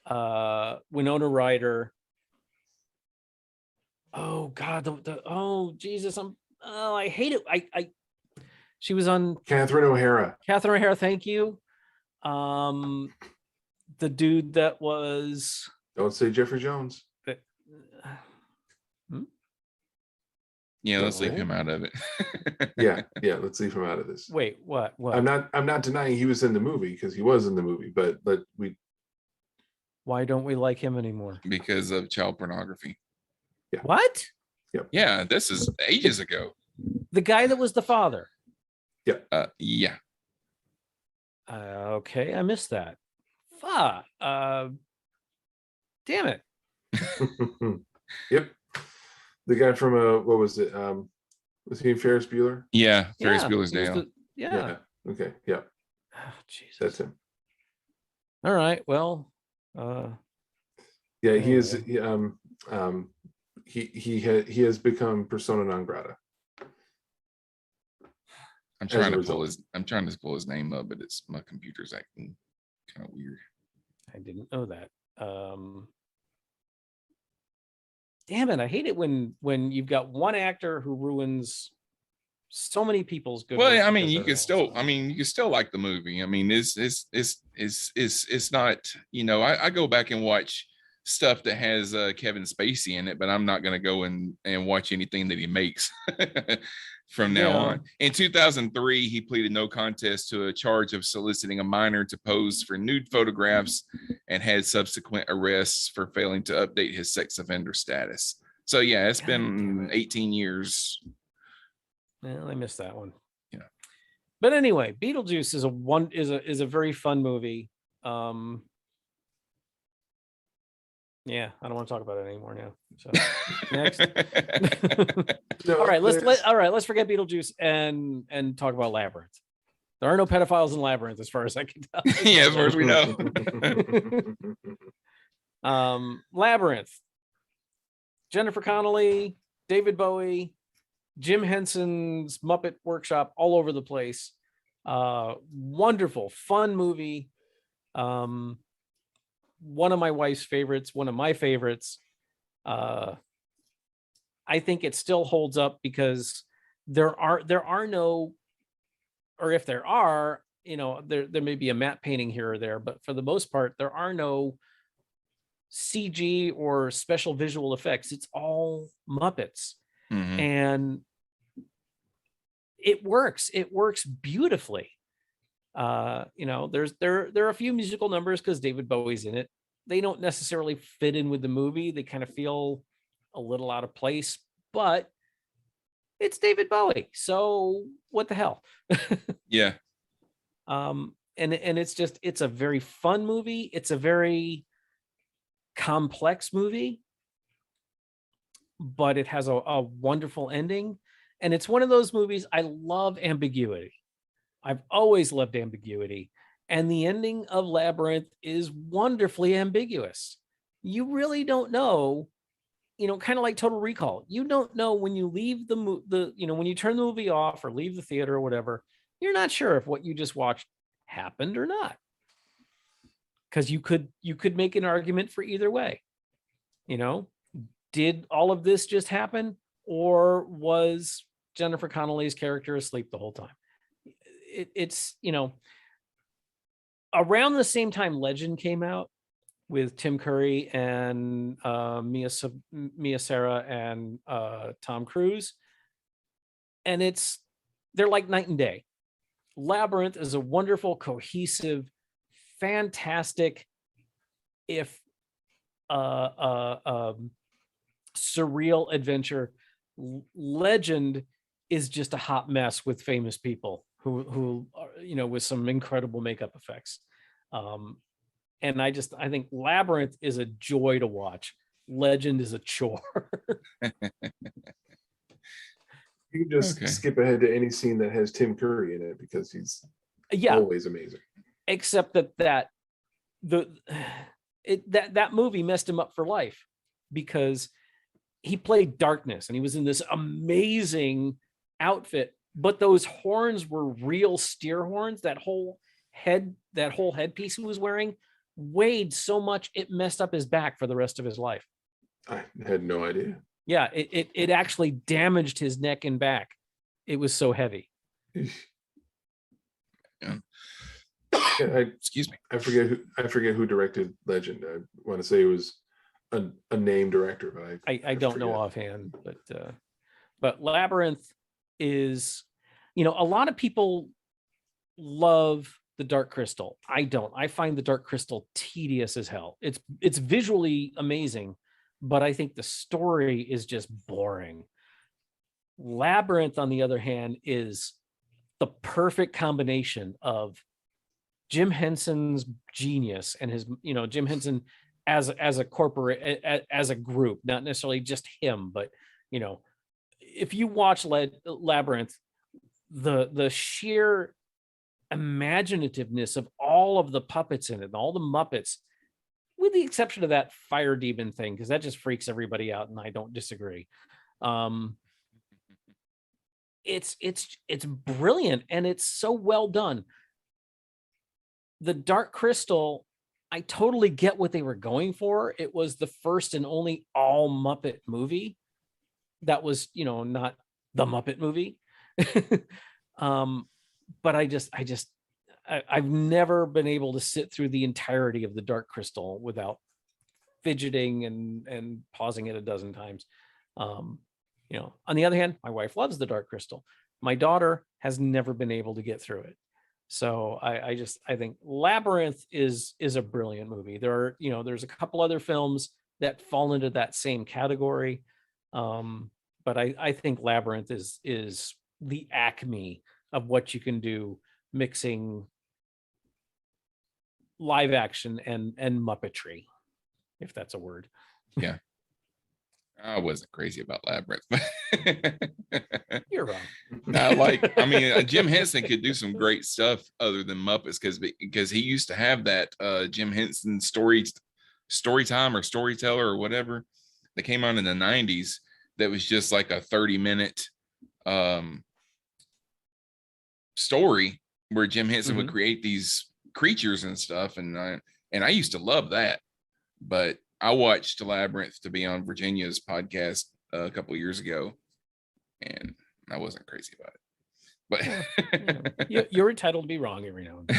Winona Ryder. Oh God, oh Jesus, I hate it. She was on Catherine O'Hara. Catherine O'Hara. Thank you. The dude that was Don't say Jeffrey Jones. Yeah, let's leave No. him out of it. Yeah, let's leave him out of this. Wait, what? I'm not denying he was in the movie, because he was in the movie, but Why don't we like him anymore? Because of child pornography. What? Yeah, this is ages ago. The guy that was the father. Yeah. Okay, I missed that. Fuck. Damn it. Yep. The guy from what was it? Was he in Ferris Bueller? Yeah, Ferris Yeah, Bueller's he was Day Off. Yeah. Okay. Yeah, Oh, Jesus. that's him. All right. Well, Yeah, he is. Anyway. He has become persona non grata. I'm As trying a to pull result. his name up, but it's my computer's acting kind of weird. I didn't know that. Damn it. I hate it when you've got one actor who ruins so many people's good. Well, work I mean, because you they're could still, awesome. I mean, you could still like the movie. I mean, it's not, you know, I go back and watch stuff that has Kevin Spacey in it, but I'm not going to go and watch anything that he makes from now Yeah. on. In 2003, he pleaded no contest to a charge of soliciting a minor to pose for nude photographs and had subsequent arrests for failing to update his sex offender status. So yeah, it's God damn been it. 18 years. Well, I missed that one. Yeah. But anyway, Beetlejuice is a very fun movie. Yeah, I don't want to talk about it anymore now. So next. No, all right, there's- let's forget Beetlejuice and talk about Labyrinth. There are no pedophiles in Labyrinth, as far as I can tell. Yeah, as far as we know. Labyrinth. Jennifer Connelly, David Bowie, Jim Henson's Muppet Workshop, all over the place. Wonderful, fun movie. One of my wife's favorites, one of my favorites. I think it still holds up because there are no, or if there are, you know, there may be a matte painting here or there, but for the most part, there are no CG or special visual effects. It's all Muppets. Mhm. And it works beautifully. You know, there are a few musical numbers because David Bowie's in it. They don't necessarily fit in with the movie. They kind of feel a little out of place, but it's David Bowie, so what the hell? Yeah. And it's a very fun movie. It's a very complex movie, but it has a wonderful ending. And it's one of those movies, I love ambiguity. I've always loved ambiguity. And the ending of Labyrinth is wonderfully ambiguous. You really don't know, you know, kind of like Total Recall. You don't know when you leave when you turn the movie off or leave the theater or whatever, you're not sure if what you just watched happened or not. Because you could make an argument for either way. You know, did all of this just happen, or was Jennifer Connelly's character asleep the whole time? It's, you know, around the same time Legend came out with Tim Curry and Mia Sara and Tom Cruise, and they're like night and day. Labyrinth is a wonderful, cohesive, fantastic, if surreal adventure. Legend is just a hot mess with famous people who you know, with some incredible makeup effects. And I think Labyrinth is a joy to watch. Legend is a chore. You can just Okay. skip ahead to any scene that has Tim Curry in it because he's Yeah, always amazing. except that that movie messed him up for life because he played Darkness and he was in this amazing outfit, but those horns were real steer horns. That whole headpiece he was wearing weighed so much it messed up his back for the rest of his life. I had no idea. Yeah, it actually damaged his neck and back. It was so heavy. Excuse me. I forget who directed Legend. I want to say it was a named director, but I don't know forget. offhand, but Labyrinth is, a lot of people love the Dark Crystal. I don't. I find the Dark Crystal tedious as hell. It's visually amazing, but I think the story is just boring. Labyrinth, on the other hand, is the perfect combination of Jim Henson's genius and his, Jim Henson as a corporate, as a group, not necessarily just him, but if you watch Labyrinth, the sheer imaginativeness of all of the puppets in it, and all the Muppets, with the exception of that fire demon thing, because that just freaks everybody out, and I don't disagree. It's brilliant, and it's so well done. The Dark Crystal, I totally get what they were going for. It was the first and only all Muppet movie that was, not the Muppet movie. But I've never been able to sit through the entirety of the Dark Crystal without fidgeting and pausing it a dozen times. On the other hand, my wife loves the Dark Crystal. My daughter has never been able to get through it. So I think Labyrinth is a brilliant movie. There's a couple other films that fall into that same category. But I think Labyrinth is the acme of what you can do mixing live action and Muppetry, if that's a word. Yeah. I wasn't crazy about Labyrinth. You're wrong. Jim Henson could do some great stuff other than Muppets because he used to have that Jim Henson story time or storyteller or whatever that came on in the 90s that was just like a 30-minute story where Jim Henson would create these creatures and stuff, and I used to love that. But I watched Labyrinth to be on Virginia's podcast a couple of years ago, and I wasn't crazy about it. But you're entitled to be wrong every now and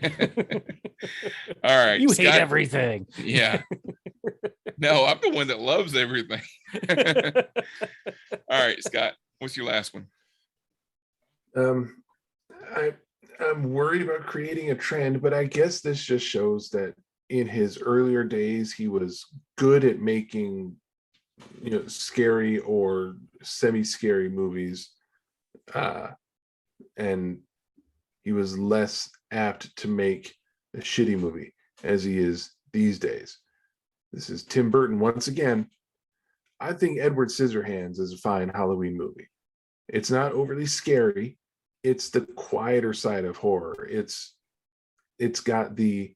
then. All right, you Scott, hate everything. Yeah. No, I'm the one that loves everything. All right, Scott, what's your last one? I'm worried about creating a trend, but I guess this just shows that in his earlier days, he was good at making, scary or semi-scary movies. And he was less apt to make a shitty movie as he is these days. This is Tim Burton once again. I think Edward Scissorhands is a fine Halloween movie. It's not overly scary. It's the quieter side of horror. It's got the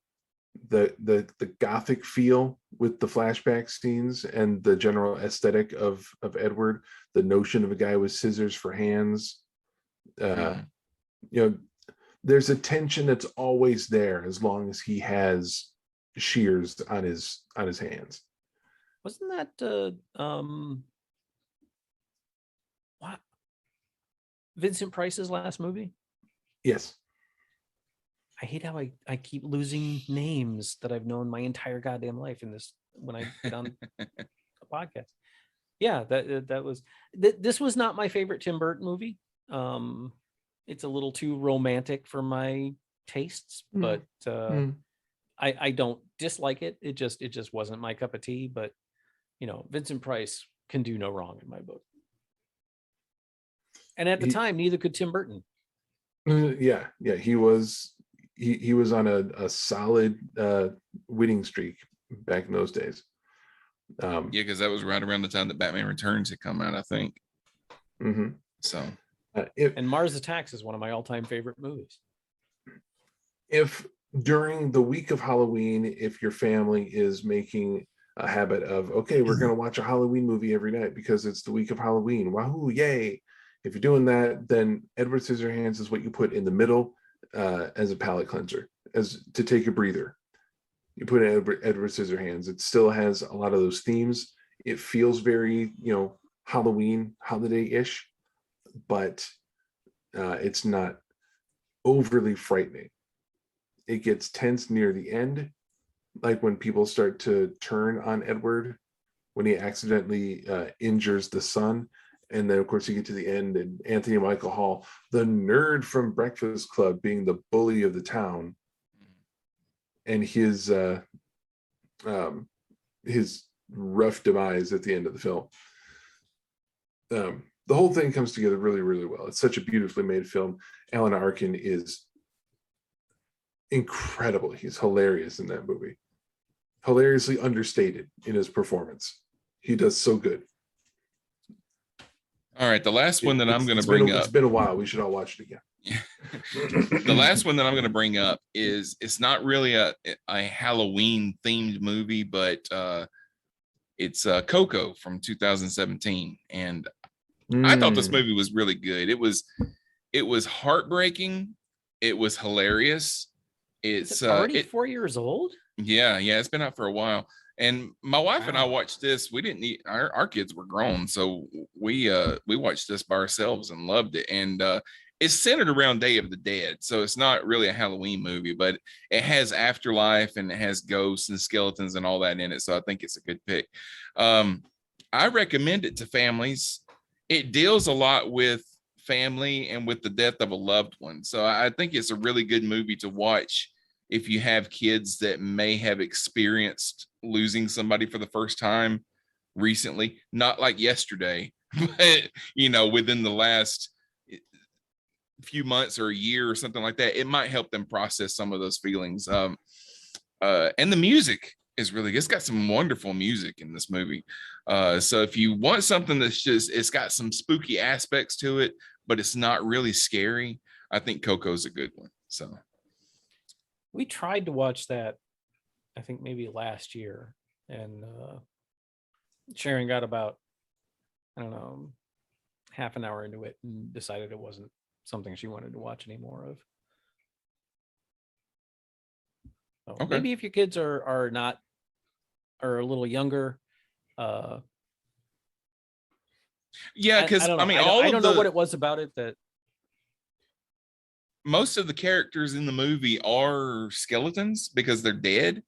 gothic feel with the flashback scenes and the general aesthetic of Edward, the notion of a guy with scissors for hands. There's a tension that's always there as long as he has shears on his hands. Wasn't that what Vincent Price's last movie? Yes. I hate how I keep losing names that I've known my entire goddamn life in this when I get on a podcast. Yeah, this was not my favorite Tim Burton movie. It's a little too romantic for my tastes, but I don't dislike it. It just wasn't my cup of tea. But Vincent Price can do no wrong in my book. And at the time, neither could Tim Burton. Yeah, he was on a solid winning streak back in those days. Because that was right around the time that Batman Returns had come out, I think. So And Mars Attacks is one of my all-time favorite movies. If during the week of Halloween, if your family is making a habit of, okay, we're going to watch a Halloween movie every night because it's the week of Halloween, wahoo, yay. If you're doing that, then Edward Scissorhands is what you put in the middle as a palate cleanser, as to take a breather. You put in Edward Scissorhands. It still has a lot of those themes. It feels very, Halloween, holiday-ish, but it's not overly frightening. It gets tense near the end, like when people start to turn on Edward when he accidentally injures the son. And then, of course, you get to the end, and Anthony Michael Hall, the nerd from Breakfast Club, being the bully of the town, and his rough demise at the end of the film. The whole thing comes together really, really well. It's such a beautifully made film. Alan Arkin is incredible. He's hilarious in that movie. Hilariously understated in his performance. He does so good. all right, the last one that I'm going to bring up. It's been a while. We should all watch it again. The last one that I'm going to bring up is, it's not really a Halloween themed movie, but it's Coco from 2017, and I thought this movie was really good. It was heartbreaking. It was hilarious. It's already 4 years old. Yeah, it's been out for a while. And my wife and I watched this. We didn't need our kids were grown, so we watched this by ourselves and loved it. And it's centered around Day of the Dead, so it's not really a Halloween movie, but it has afterlife and it has ghosts and skeletons and all that in it. So I think it's a good pick. I recommend it to families. It deals a lot with family and with the death of a loved one. So I think it's a really good movie to watch if you have kids that may have experienced losing somebody for the first time recently, not like yesterday, but within the last few months or a year or something like that. It might help them process some of those feelings. And the music is really good. It's got some wonderful music in this movie. So if you want something that's it's got some spooky aspects to it, but it's not really scary, I think Coco's a good one. So we tried to watch that, I think maybe last year, and Sharon got about, I don't know, half an hour into it and decided it wasn't something she wanted to watch any more of. So okay. Maybe if your kids are a little younger. Yeah, because I mean, I don't know what it was about it that most of the characters in the movie are skeletons because they're dead,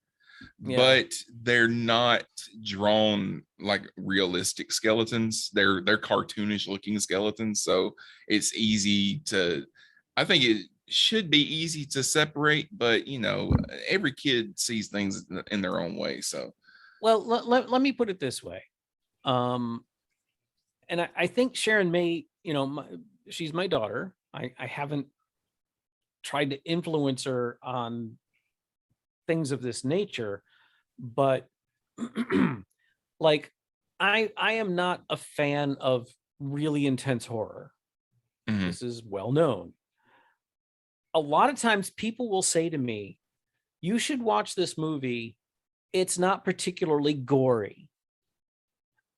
but they're not drawn like realistic skeletons. They're cartoonish looking skeletons. So it's easy to, I think it should be easy to separate, but every kid sees things in their own way. So, well, let me put it this way. And I think Sharon may, she's my daughter. I haven't tried to influence her on things of this nature, but like I am not a fan of really intense horror. Mm-hmm. This is well known. A lot of times people will say to me, you should watch this movie. It's not particularly gory.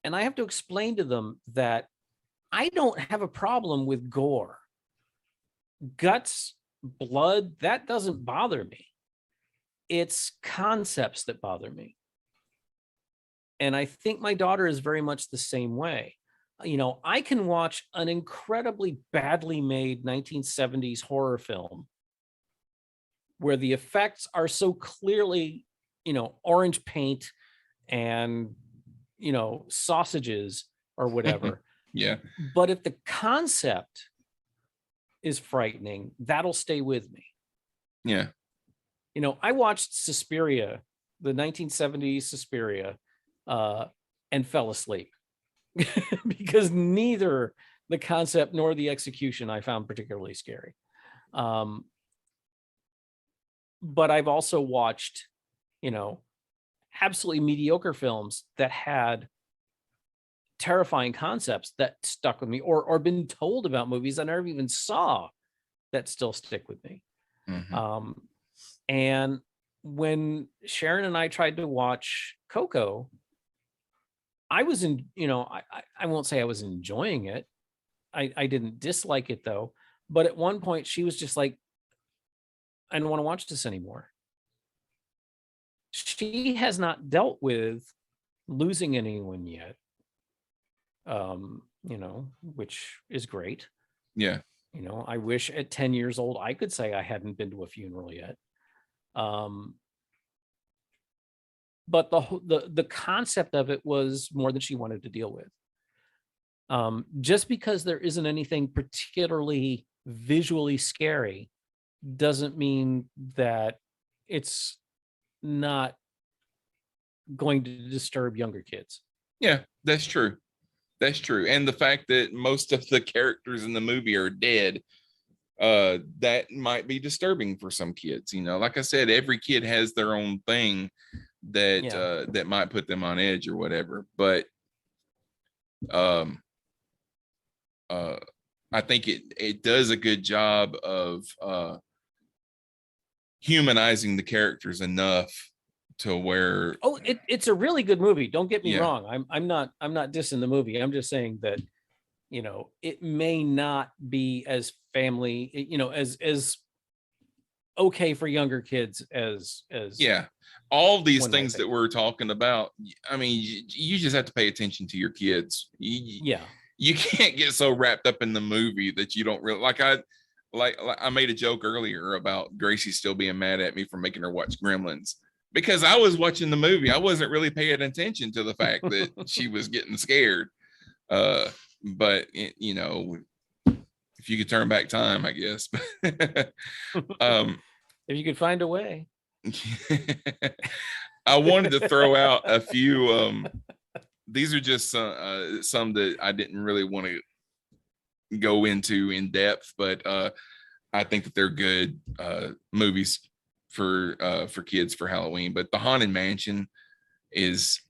And I have to explain to them that I don't have a problem with gore. Guts, blood, that doesn't bother me. It's concepts that bother me. And I think my daughter is very much the same way. I can watch an incredibly badly made 1970s horror film where the effects are so clearly, orange paint and, sausages or whatever. Yeah. But if the concept is frightening, that'll stay with me. Yeah. I watched Suspiria, the 1970s Suspiria, and fell asleep because neither the concept nor the execution I found particularly scary. But I've also watched, absolutely mediocre films that had terrifying concepts that stuck with me, or been told about movies I never even saw that still stick with me. Mhm. And when Sharon and I tried to watch Coco, I was in, I won't say I was enjoying it. I didn't dislike it though. But at one point she was just like, I don't want to watch this anymore. She has not dealt with losing anyone yet. Which is great. Yeah. I wish at 10 years old I could say I hadn't been to a funeral yet. But the concept of it was more than she wanted to deal with. Just because there isn't anything particularly visually scary doesn't mean that it's not going to disturb younger kids. Yeah, that's true. That's true. And the fact that most of the characters in the movie are dead, that might be disturbing for some kids. Like I said, every kid has their own thing that that might put them on edge or whatever. But I think it does a good job of humanizing the characters enough to where it's a really good movie. Don't get me wrong. I'm not dissing the movie. I'm just saying that it may not be as family, as okay for younger kids as all these things that we're talking about. I mean, you just have to pay attention to your kids. You can't get so wrapped up in the movie that you don't really like. I made a joke earlier about Gracie still being mad at me for making her watch Gremlins because I was watching the movie. I wasn't really paying attention to the fact that she was getting scared. But if you could turn back time, I guess. If you could find a way. I wanted to throw out a few. These are just some that I didn't really want to go into in depth, but I think that they're good movies for kids for Halloween. But The Haunted Mansion is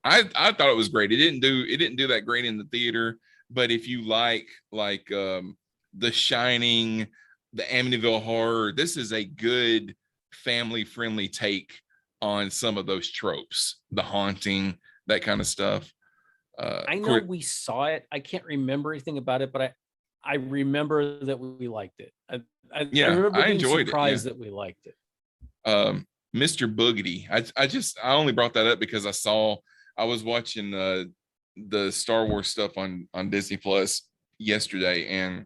I thought it was great. It didn't do that great in the theater, but if you like The Shining, the Amityville Horror, this is a good family friendly take on some of those tropes, the haunting, that kind of stuff. I know we saw it. I can't remember anything about it, but I remember that we liked it. I remember being enjoyed surprised that we liked it. Mr. Boogedy. I only brought that up because I was watching the Star Wars stuff on Disney Plus yesterday, and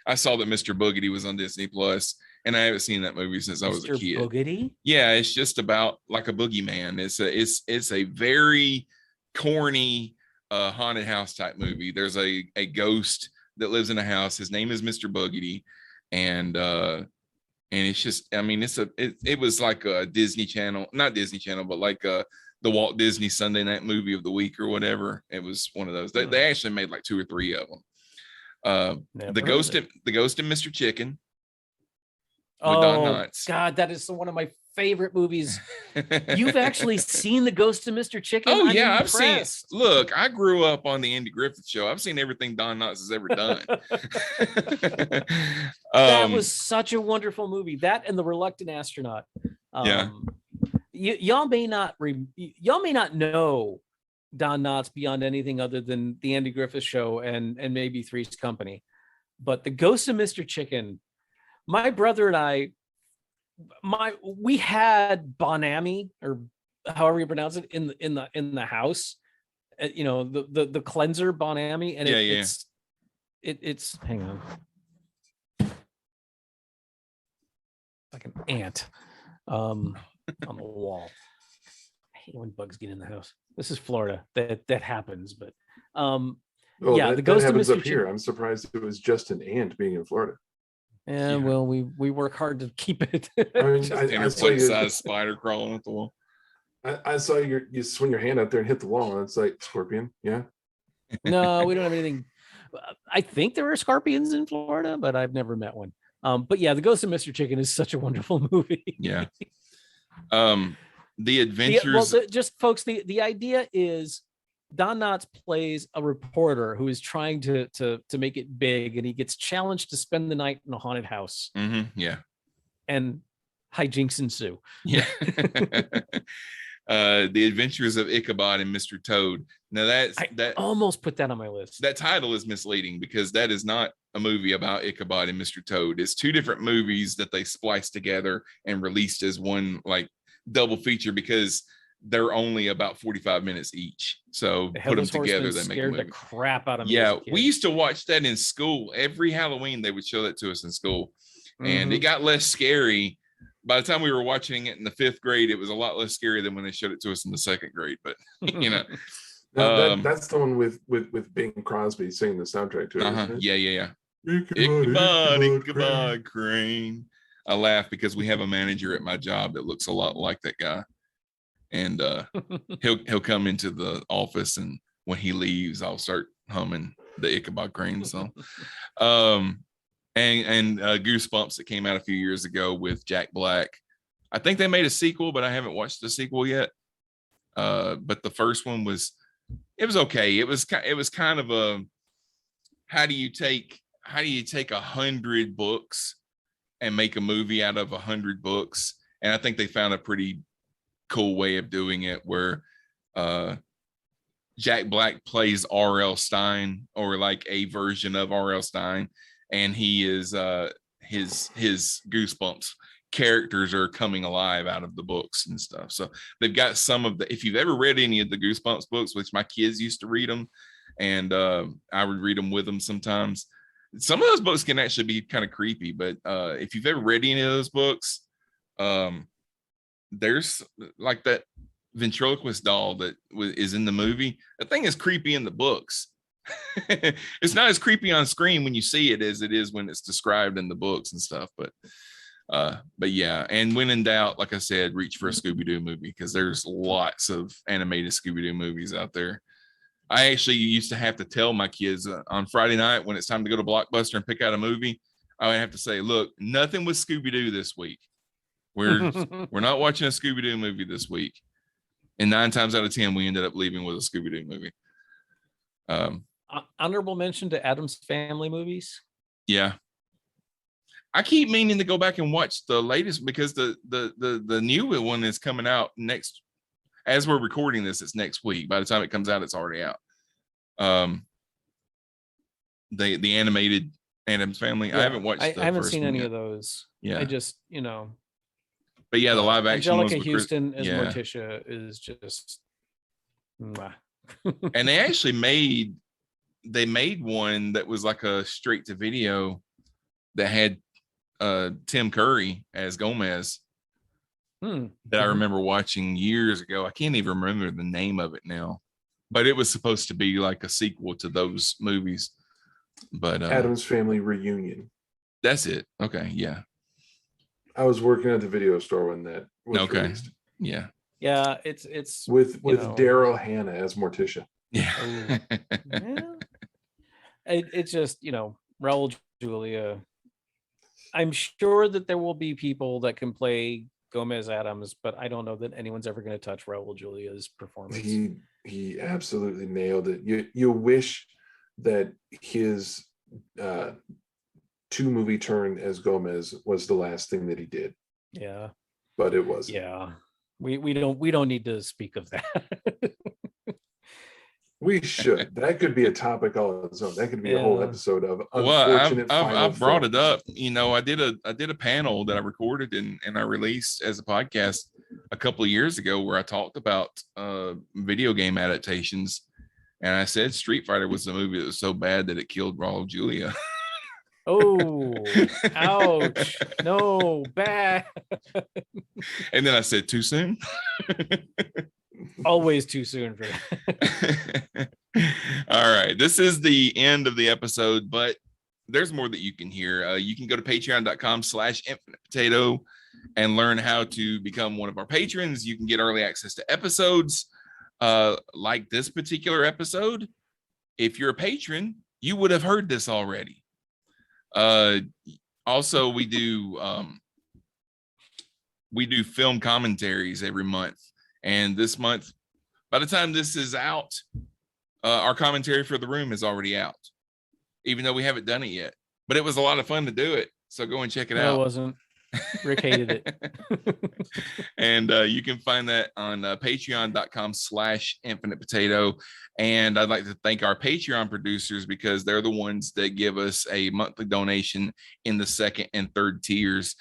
I saw that Mr. Boogedy was on Disney Plus, and I haven't seen that movie since I was a kid. Boogedy? Yeah, it's just about like a boogeyman. It's a very corny haunted house type movie. There's a ghost that lives in a house. His name is Mr. Boogedy, and it's just, I mean, it was like a Disney Channel, not Disney Channel, but like the Walt Disney Sunday Night Movie of the Week or whatever. It was one of those. They actually made like 2 or 3 of them. The Ghost and Mr. Chicken. Oh Don Knotts. God, that is one of my favorite movies. You've actually seen The Ghost of Mr. Chicken? Oh yeah, I've seen. Look, I grew up on the Andy Griffith Show. I've seen everything Don Knotts has ever done. That was such a wonderful movie. That and The Reluctant Astronaut. Y'all may not know Don Knotts beyond anything other than the Andy Griffith Show and maybe Three's Company, but The Ghost of Mr. Chicken. My brother and I, we had Bonami, or however you pronounce it, in the house, the cleanser Bonami, and it's hang on, like an ant on the wall. I hate when bugs get in the house. This is Florida. That happens, but The Ghost of Mr. Chicken. Here. I'm surprised it was just an ant being in Florida. Yeah, well, we work hard to keep it. I mean, I saw a spider crawling at the wall. I saw you swing your hand out there and hit the wall, and it's like scorpion. Yeah. No, we don't have anything. I think there are scorpions in Florida, but I've never met one. But yeah, The Ghost of Mr. Chicken is such a wonderful movie. Yeah. The adventures. Just folks, the idea is Don Knotts plays a reporter who is trying to make it big, and he gets challenged to spend the night in a haunted house, Yeah. and hijinks ensue. Yeah. The Adventures of Ichabod and Mr. Toad. Now that almost put that on my list. That title is misleading because that is not a movie about Ichabod and Mr. Toad. It's two different movies that they spliced together and released as one like double feature because they're only about 45 minutes each. So put them together, they make a movie. The crap out of me. Yeah, we used to watch that in school. Every Halloween they would show that to us in school, and it got less scary. By the time we were watching it in the 5th grade, it was a lot less scary than when they showed it to us in the 2nd grade. But you know, that's the one with Bing Crosby singing the soundtrack to it. Isn't it? Yeah. Ichabod Crane. I laugh because we have a manager at my job that looks a lot like that guy, and he'll come into the office, and when he leaves, I'll start humming the Ichabod Crane song. And Goosebumps that came out a few years ago with Jack Black. I think they made a sequel, but I haven't watched the sequel yet. But the first one was okay. It was kind of a how do you take 100 books and make a movie out of 100 books? And I think they found a pretty cool way of doing it where Jack Black plays R.L. Stine, or like a version of R.L. Stine, and he is his Goosebumps characters are coming alive out of the books and stuff. So they've got some of the, if you've ever read any of the Goosebumps books, which my kids used to read them, and I would read them with them sometimes. Some of those books can actually be kind of creepy, but if you've ever read any of those books, there's like that ventriloquist doll that is in the movie. That thing is creepy in the books. It's not as creepy on screen when you see it as it is when it's described in the books and stuff. But yeah, and when in doubt, like I said, reach for a Scooby-Doo movie, because there's lots of animated Scooby-Doo movies out there. I actually used to have to tell my kids on Friday night when it's time to go to Blockbuster and pick out a movie, I would have to say, look, nothing with Scooby-Doo this week. We're not watching a Scooby-Doo movie this week. And 9 times out of 10, we ended up leaving with a Scooby-Doo movie. Honorable mention to Addams Family movies. Yeah. I keep meaning to go back and watch the latest, because the new one is coming out next. As we're recording this, it's next week. By the time it comes out, it's already out. The animated Addams Family. Yeah, I haven't watched. I haven't seen any of those. Yeah, I just But yeah, the live action. Angelica Houston as Morticia is just. And they actually made one that was like a straight to video that had Tim Curry as Gomez. That I remember watching years ago. I can't even remember the name of it now, but it was supposed to be like a sequel to those movies. But Addams Family Reunion. That's it. Okay, yeah. I was working at the video store when that was released. Yeah. Yeah, it's with Daryl Hannah as Morticia. Yeah. It's just, Raul Julia. I'm sure that there will be people that can play Gomez Addams, but I don't know that anyone's ever going to touch Raul Julia's performance. He absolutely nailed it. You wish that his 2-movie turn as Gomez was the last thing that he did. Yeah, but it wasn't. Yeah, we don't need to speak of that. We should. That could be a topic all on its own. That could be a whole episode of. Well, I've brought it up. I did a panel that I recorded and I released as a podcast a couple of years ago where I talked about video game adaptations, and I said Street Fighter was the movie that was so bad that it killed Raul Julia. Oh, ouch! No, bad. And then I said, too soon. Always too soon for that. All right, this is the end of the episode, but there's more that you can hear. You can go to patreon.com/infinitepotato and learn how to become one of our patrons. You can get early access to episodes like this particular episode. If you're a patron, you would have heard this already. Also, we do film commentaries every month. And this month, by the time this is out, Our commentary for the room is already out, even though we haven't done it yet. But it was a lot of fun to do it. So go and check it No, out. it wasn't. Rick hated it. And you can find that on patreon.com/infinite potato. And I'd like to thank our Patreon producers because they're the ones that give us a monthly donation in the second and third tiers.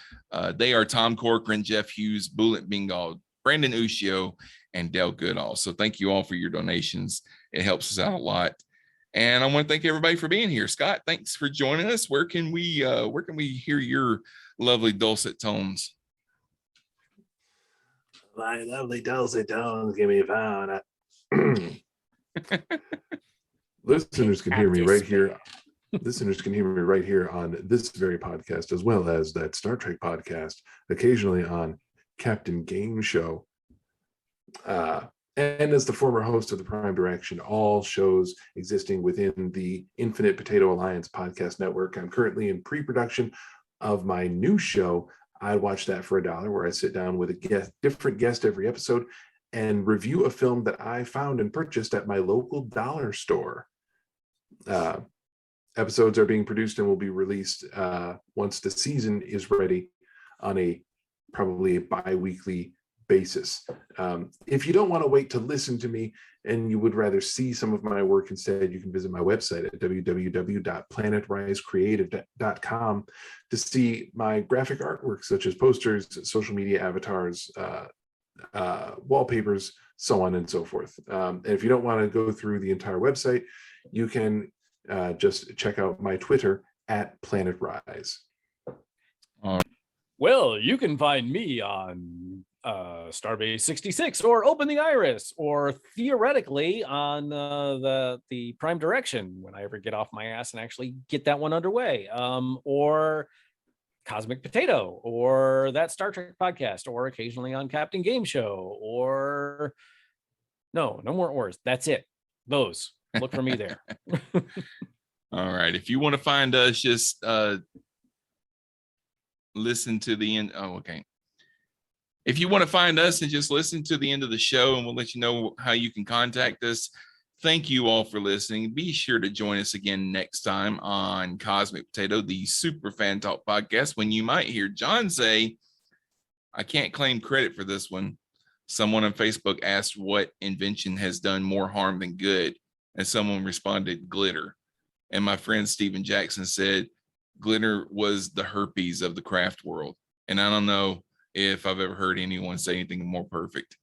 They are Tom Corcoran, Jeff Hughes, Bullet Bingal, Brandon Ushio, and Dale Goodall. So thank you all for your donations. It helps us out a lot. And I want to thank everybody for being here. Scott, thanks for joining us. Where can we hear your lovely dulcet tones? My lovely dulcet tones give me found. Listeners can hear me right here. Listeners can hear me right here on this very podcast, as well as that Star Trek podcast, occasionally on Captain Game Show. And as the former host of the Prime Direction, all shows existing within the Infinite Potato Alliance podcast network. I'm currently in pre-production of my new show, I'd Watch That for $1, where I sit down with a different guest every episode and review a film that I found and purchased at my local dollar store. Episodes are being produced and will be released once the season is ready on probably a bi-weekly basis. If you don't want to wait to listen to me and you would rather see some of my work instead, you can visit my website at www.planetrisecreative.com to see my graphic artwork, such as posters, social media avatars, wallpapers, so on and so forth. And if you don't want to go through the entire website, you can just check out my Twitter at PlanetRise. Well, you can find me on Starbase 66 or Open the Iris, or theoretically on the Prime Direction when I ever get off my ass and actually get that one underway, or Cosmic Potato, or that Star Trek podcast, or occasionally on Captain Game Show, or no more wars. That's it. Those. Look for me there. All right. If you want to find us, just listen to the end. Oh, okay. If you want to find us and just listen to the end of the show, and we'll let you know how you can contact us. Thank you all for listening. Be sure to join us again next time on Cosmic Potato, the Super Fan Talk podcast, when you might hear John say, I can't claim credit for this one. Someone on Facebook asked what invention has done more harm than good, and someone responded, glitter. And my friend Steven Jackson said, glitter was the herpes of the craft world. And I don't know if I've ever heard anyone say anything more perfect.